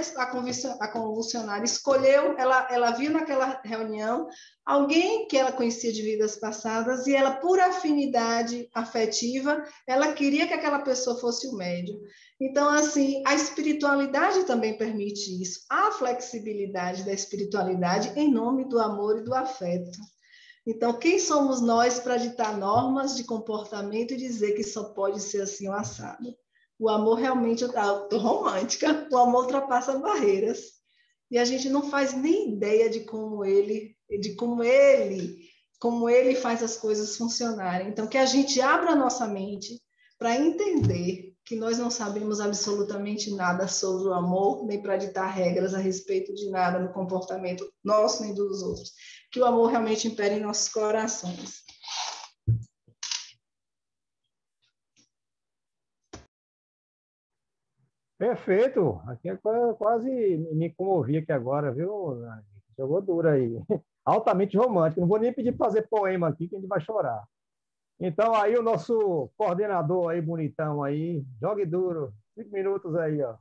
a convulsionária, escolheu, ela viu naquela reunião alguém que ela conhecia de vidas passadas e ela, por afinidade afetiva, ela queria que aquela pessoa fosse o médium. Então, assim, a espiritualidade também permite isso, a flexibilidade da espiritualidade em nome do amor e do afeto. Então, quem somos nós para ditar normas de comportamento e dizer que só pode ser assim o assado? O amor realmente, eu estou romântica, o amor ultrapassa barreiras. E a gente não faz nem ideia de como ele faz as coisas funcionarem. Então, que a gente abra a nossa mente para entender que nós não sabemos absolutamente nada sobre o amor, nem para ditar regras a respeito de nada no comportamento nosso nem dos outros. Que o amor realmente impere em nossos corações. Perfeito. Aqui é quase me comovi aqui agora, viu? Jogou duro aí. Altamente romântico. Não vou nem pedir para fazer poema aqui, que a gente vai chorar. Então, aí o nosso coordenador aí, bonitão aí, jogue duro. 5 minutos aí, ó.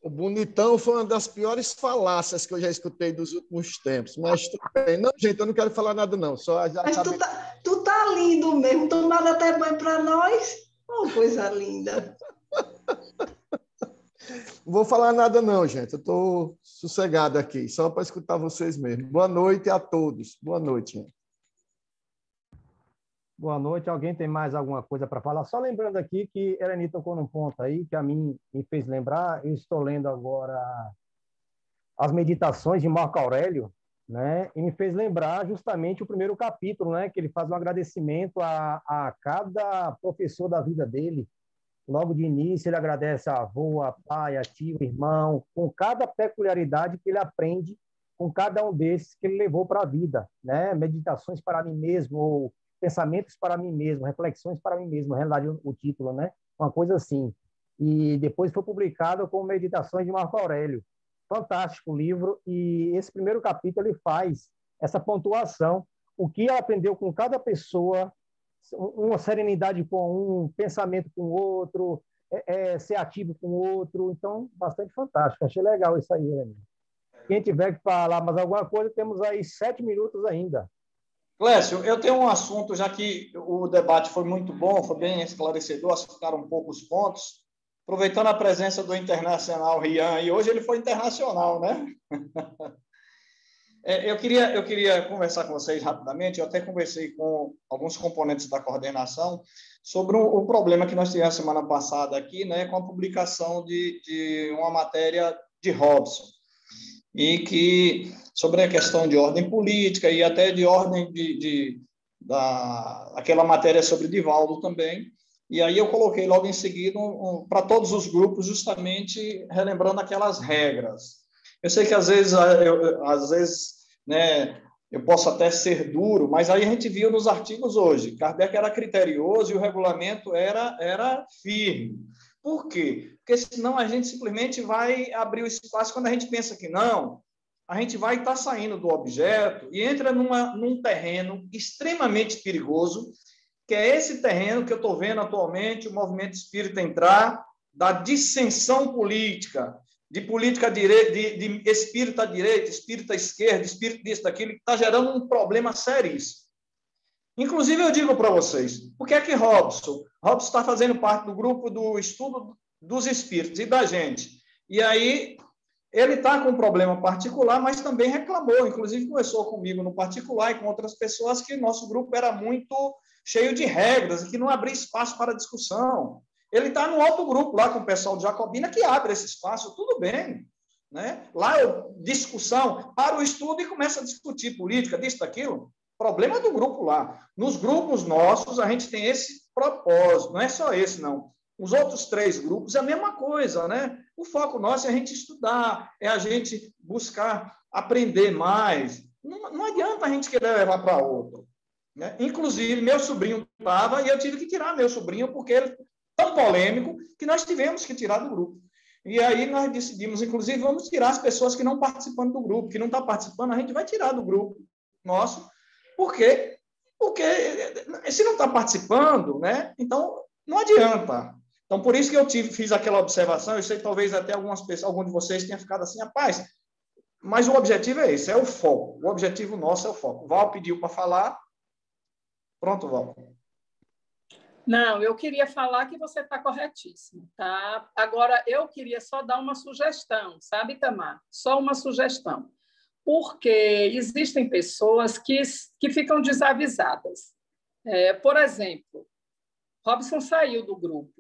O bonitão foi uma das piores falácias que eu já escutei dos últimos tempos. Mas tudo bem. Não, gente, eu não quero falar nada, não. Mas tu tá lindo mesmo. Tomado até banho para nós. Oh, coisa linda. Não vou falar nada, não, gente. Eu estou sossegado aqui, só para escutar vocês mesmo. Boa noite a todos. Boa noite, gente. Boa noite. Alguém tem mais alguma coisa para falar? Só lembrando aqui que Eleni tocou num ponto aí que a mim me fez lembrar. Eu estou lendo agora as meditações de Marco Aurélio né? E me fez lembrar justamente o primeiro capítulo, né? Que ele faz um agradecimento a cada professor da vida dele. Logo de início, ele agradece a avô, a pai, a tio, irmão, com cada peculiaridade que ele aprende com cada um desses que ele levou para a vida, né? Meditações para mim mesmo, ou pensamentos para mim mesmo, reflexões para mim mesmo, na realidade o título, né? Uma coisa assim. E depois foi publicado como Meditações de Marco Aurélio. Fantástico o livro, e esse primeiro capítulo ele faz essa pontuação, o que ela aprendeu com cada pessoa, uma serenidade com um, pensamento com o outro, ser ativo com o outro, então, bastante fantástico, achei legal isso aí, Helena. Quem tiver que falar mais alguma coisa, temos aí 7 minutos ainda. Clécio, eu tenho um assunto, já que o debate foi muito bom, foi bem esclarecedor, ficaram um pouco os pontos, aproveitando a presença do internacional Rian, e hoje ele foi internacional, né? Eu queria conversar com vocês rapidamente, eu até conversei com alguns componentes da coordenação sobre o problema que nós tivemos semana passada aqui, né, com a publicação de uma matéria de Robson, e que sobre a questão de ordem política e até de ordem aquela matéria sobre Divaldo também. E aí eu coloquei logo em seguida para todos os grupos, justamente relembrando aquelas regras. Eu sei que às vezes, né, eu posso até ser duro, mas aí a gente viu nos artigos hoje, Kardec era criterioso e o regulamento era firme. Por quê? Porque senão a gente simplesmente vai abrir o espaço. Quando a gente pensa que não, a gente vai estar saindo do objeto e entra num terreno extremamente perigoso, que é esse terreno que eu estou vendo atualmente o movimento espírita entrar, da dissensão política, de política direita, de espírita à direita, espírita à esquerda, espírita disso, daquilo, que está gerando um problema seríssimo. Inclusive, eu digo para vocês, por que é que Robson está fazendo parte do grupo do estudo dos espíritos e da gente? E aí, ele está com um problema particular, mas também reclamou, inclusive conversou comigo no particular e com outras pessoas, que nosso grupo era muito cheio de regras e que não abria espaço para discussão. Ele está no outro grupo, lá com o pessoal de Jacobina, que abre esse espaço, tudo bem. Né? Lá, discussão para o estudo e começa a discutir política, disso, daquilo. Problema do grupo lá. Nos grupos nossos, a gente tem esse propósito, não é só esse, não. Os outros 3 grupos é a mesma coisa, né? O foco nosso é a gente estudar, é a gente buscar aprender mais. Não adianta a gente querer levar para outro. Né? Inclusive, meu sobrinho estava e eu tive que tirar meu sobrinho, porque ele é tão polêmico que nós tivemos que tirar do grupo. E aí nós decidimos, inclusive, vamos tirar as pessoas que não participam do grupo, que não estão participando, a gente vai tirar do grupo nosso. Por quê? Porque se não está participando, né? Então não adianta. Então, por isso que eu fiz aquela observação, eu sei que talvez até algumas pessoas, algum de vocês tenha ficado assim, rapaz, mas o objetivo é esse, é o foco. O objetivo nosso é o foco. O Val pediu para falar. Pronto, Val. Não, eu queria falar que você está corretíssimo, tá? Agora, eu queria só dar uma sugestão, sabe, Tamar? Só uma sugestão. Porque existem pessoas que ficam desavisadas. Por exemplo, Robson saiu do grupo.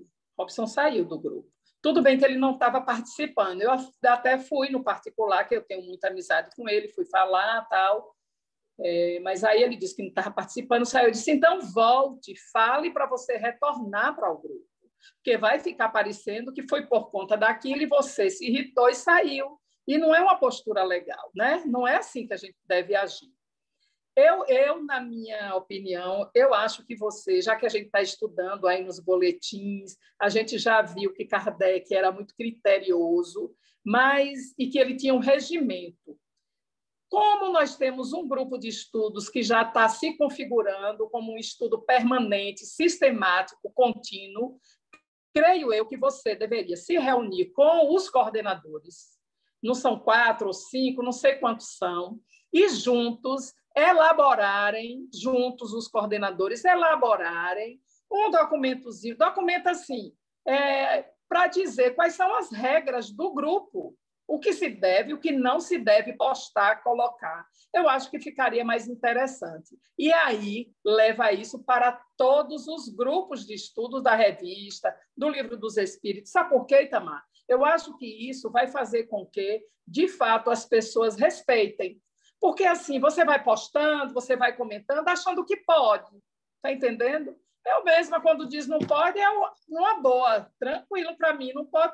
Tudo bem que ele não estava participando. Eu até fui no particular, que eu tenho muita amizade com ele, fui falar, tal. Mas aí ele disse que não estava participando, saiu. Eu disse, então volte, fale para você retornar para o grupo. Porque vai ficar parecendo que foi por conta daquilo e você se irritou e saiu. E não é uma postura legal, né? Não é assim que a gente deve agir. Eu, na minha opinião, eu acho que você, já que a gente está estudando aí nos boletins, a gente já viu que Kardec era muito criterioso, e que ele tinha um regimento. Como nós temos um grupo de estudos que já está se configurando como um estudo permanente, sistemático, contínuo, creio eu que você deveria se reunir com os coordenadores, não são 4 ou 5, não sei quantos são, e juntos os coordenadores elaborarem um documentozinho, assim, para dizer quais são as regras do grupo, o que se deve, o que não se deve postar, colocar. Eu acho que ficaria mais interessante. E aí leva isso para todos os grupos de estudos da revista, do Livro dos Espíritos. Sabe por quê, Itamar? Eu acho que isso vai fazer com que, de fato, as pessoas respeitem. Porque assim, você vai postando, você vai comentando, achando que pode. Está entendendo? Eu mesma, quando diz não pode, é uma boa, tranquilo para mim. Não pode,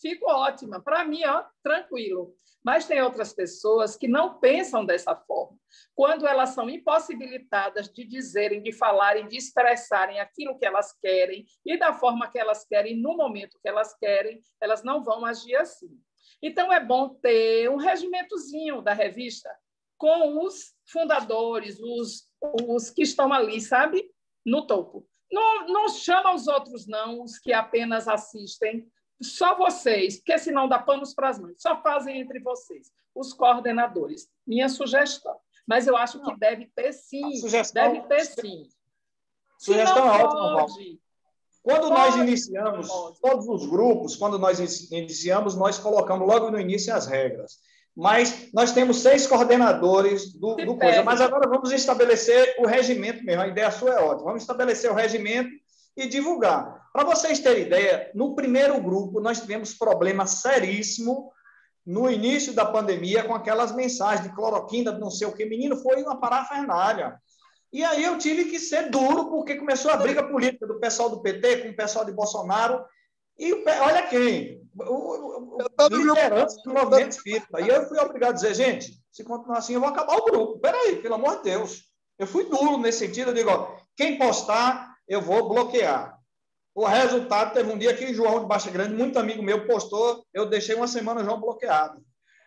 fico ótima. Para mim, ó, tranquilo. Mas tem outras pessoas que não pensam dessa forma. Quando elas são impossibilitadas de dizerem, de falarem, de expressarem aquilo que elas querem e da forma que elas querem, no momento que elas querem, elas não vão agir assim. Então, é bom ter um regimentozinho da revista com os fundadores, os que estão ali, sabe? No topo. Não chama os outros, não, os que apenas assistem. Só vocês, porque senão dá panos para as mãos. Só fazem entre vocês, os coordenadores. Minha sugestão. Mas eu acho que deve ter sim. Deve ter sim. Sugestão é ótima, Val. Quando nós Pode. iniciamos, todos os grupos, quando nós iniciamos, nós colocamos logo no início as regras. Mas nós temos 6 coordenadores do coisa. Mas agora vamos estabelecer o regimento mesmo. A ideia sua é ótima. Vamos estabelecer o regimento e divulgar. Para vocês terem ideia, no primeiro grupo nós tivemos problema seríssimo no início da pandemia com aquelas mensagens de cloroquina, não sei o que. Menino, foi uma parafernália. E aí eu tive que ser duro, porque começou a briga política do pessoal do PT com o pessoal de Bolsonaro. E olha quem? Liderança do movimento espírita. E eu fui obrigado a dizer, gente, se continuar assim, eu vou acabar o grupo. Peraí, pelo amor de Deus. Eu fui duro nesse sentido. Eu digo, ó, quem postar, eu vou bloquear. O resultado, teve um dia que o João de Baixa Grande, muito amigo meu, postou, eu deixei uma semana o João bloqueado.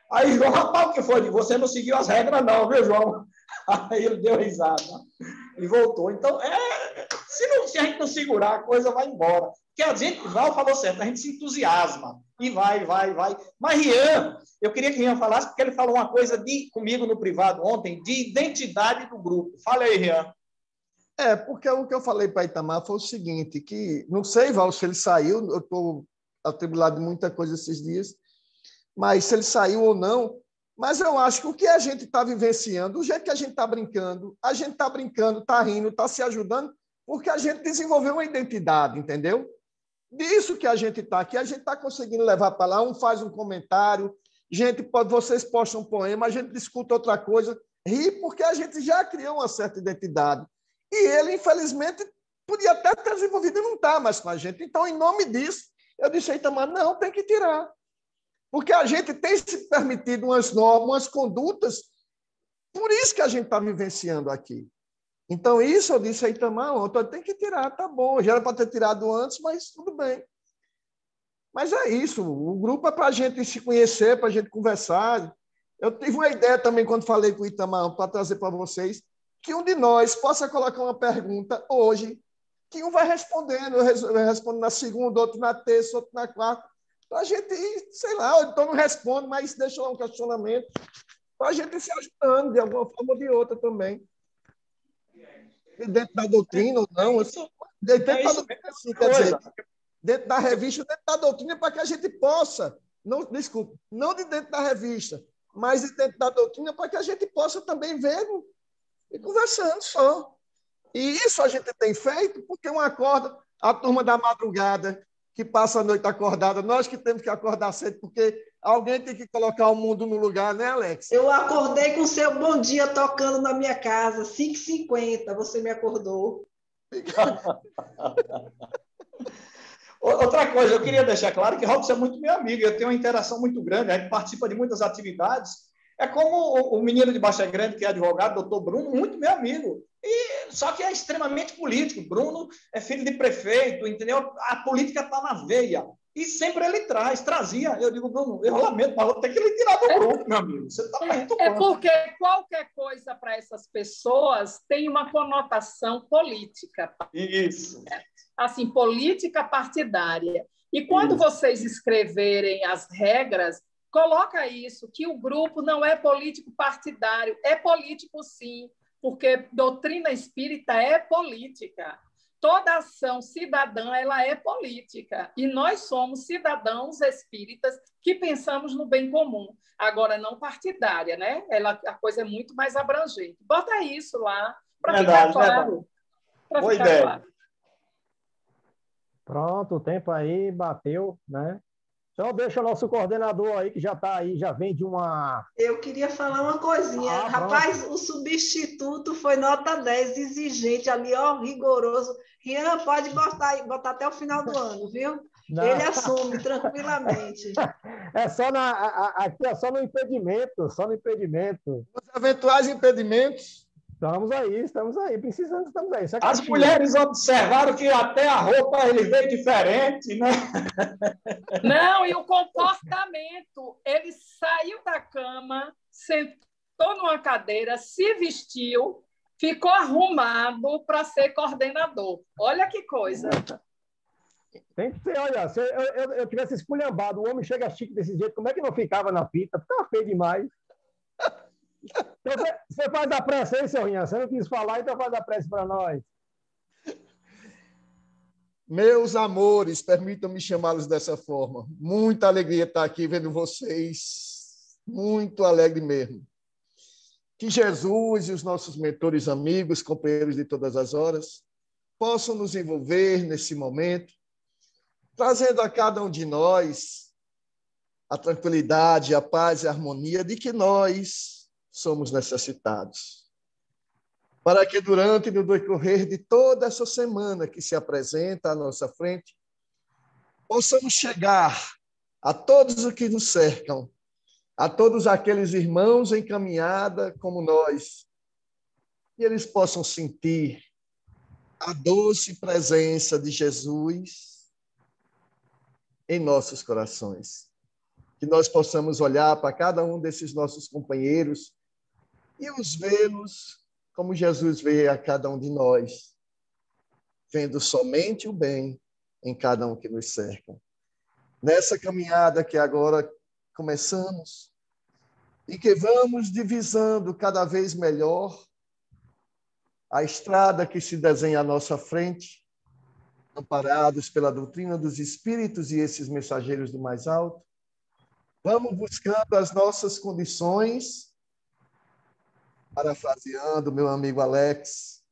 Aí, João, rapaz, o que foi? Você não seguiu as regras não, viu, João? Aí ele deu risada e voltou. Então, se a gente não segurar, a coisa vai embora. Porque a gente, Val falou certo, a gente se entusiasma e vai. Mas, Rian, eu queria que Rian falasse, porque ele falou uma coisa comigo no privado ontem, de identidade do grupo. Fala aí, Rian. Porque o que eu falei para Itamar foi o seguinte, que não sei, Val, se ele saiu, eu estou atribulado de muita coisa esses dias, mas se ele saiu ou não, mas eu acho que o que a gente está vivenciando, o jeito que a gente está brincando, está rindo, está se ajudando, porque a gente desenvolveu uma identidade, entendeu? Disso que a gente está aqui, a gente está conseguindo levar para lá, um faz um comentário, vocês postam um poema, a gente discute outra coisa, ri, porque a gente já criou uma certa identidade. E ele, infelizmente, podia até ter desenvolvido e não está mais com a gente. Então, em nome disso, eu disse a Itamar, não, tem que tirar. Porque a gente tem se permitido umas normas, umas condutas, por isso que a gente está vivenciando aqui. Então, isso eu disse a Itamar, tem que tirar, tá bom. Já era para ter tirado antes, mas tudo bem. Mas é isso, o grupo é para a gente se conhecer, para a gente conversar. Eu tive uma ideia também, quando falei com o Itamar, para trazer para vocês, que um de nós possa colocar uma pergunta hoje, que um vai respondendo, eu respondo na segunda, outro na terça, outro na quarta, para a gente, sei lá, então não respondo, mas deixa lá um questionamento, para a gente se ajudando de alguma forma ou de outra também. Dentro da doutrina ou não, dentro da doutrina, assim, quer dizer, dentro da revista, dentro da doutrina, para que a gente possa, não de dentro da revista, mas de dentro da doutrina, para que a gente possa também ver e conversando só. E isso a gente tem feito porque um acorda, a turma da madrugada, que passa a noite acordada, nós que temos que acordar cedo, porque alguém tem que colocar o mundo no lugar, né, Alex? Eu acordei com o seu bom dia tocando na minha casa, 5h50, você me acordou. Outra coisa, eu queria deixar claro que Robson é muito meu amigo, eu tenho uma interação muito grande, a gente participa de muitas atividades. É como o menino de Baixa Grande, que é advogado, doutor Bruno, muito meu amigo. Só que é extremamente político. Bruno é filho de prefeito, entendeu? A política está na veia. E sempre ele trazia. Eu digo, Bruno, eu lamento, mas vou ter que lhe tirar do grupo, meu amigo. Você está perturbando. Porque qualquer coisa para essas pessoas tem uma conotação política. Isso. Assim, política partidária. E quando vocês escreverem as regras, coloca isso, que o grupo não é político partidário, é político sim, porque doutrina espírita é política. Toda ação cidadã, ela é política. E nós somos cidadãos espíritas que pensamos no bem comum. Agora, não partidária, né? A coisa é muito mais abrangente. Bota isso lá, para ficar claro. Boa ideia. Claro. Pronto, o tempo aí bateu, né? Então, deixa o nosso coordenador aí, que já está aí, já vem de uma... Eu queria falar uma coisinha. Rapaz, o substituto foi nota 10, exigente ali, ó, rigoroso. Rian, pode botar até o final do ano, viu? Não. Ele assume tranquilamente. Aqui é só no impedimento, só no impedimento. Os eventuais impedimentos. Estamos aí, precisando, estamos aí. As mulheres observaram que até a roupa ele veio diferente, né? Não, e o comportamento. Ele saiu da cama, sentou numa cadeira, se vestiu, ficou arrumado para ser coordenador. Olha que coisa. Tem que ser, olha, se eu tivesse esculhambado, o homem chega chique desse jeito, como é que não ficava na fita? Ficava feio demais. Então, você faz a prece aí, seu Rinha. Você não quis falar, então faz a prece para nós. Meus amores, permitam-me chamá-los dessa forma. Muita alegria estar aqui vendo vocês. Muito alegre mesmo. Que Jesus e os nossos mentores, amigos, companheiros de todas as horas, possam nos envolver nesse momento, trazendo a cada um de nós a tranquilidade, a paz e a harmonia de que nós somos necessitados. Para que durante o decorrer de toda essa semana que se apresenta à nossa frente, possamos chegar a todos os que nos cercam, a todos aqueles irmãos em caminhada como nós, e eles possam sentir a doce presença de Jesus em nossos corações. Que nós possamos olhar para cada um desses nossos companheiros e os vê-los como Jesus vê a cada um de nós, vendo somente o bem em cada um que nos cerca. Nessa caminhada que agora começamos, e que vamos divisando cada vez melhor a estrada que se desenha à nossa frente, amparados pela doutrina dos Espíritos e esses mensageiros do mais alto, vamos buscando as nossas condições, parafraseando meu amigo Alex,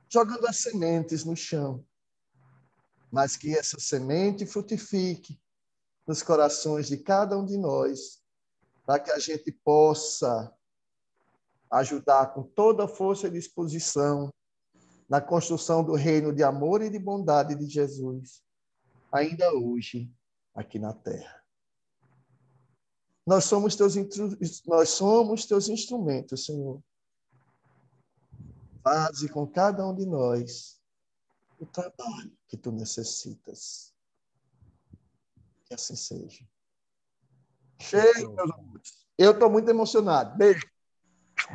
jogando as sementes no chão, mas que essa semente frutifique nos corações de cada um de nós, para que a gente possa ajudar com toda a força e disposição na construção do reino de amor e de bondade de Jesus, ainda hoje, aqui na Terra. Nós somos teus instrumentos, Senhor. Faze com cada um de nós o trabalho que tu necessitas. Que assim seja. Cheio, meus amores. Eu estou muito emocionado. Beijo.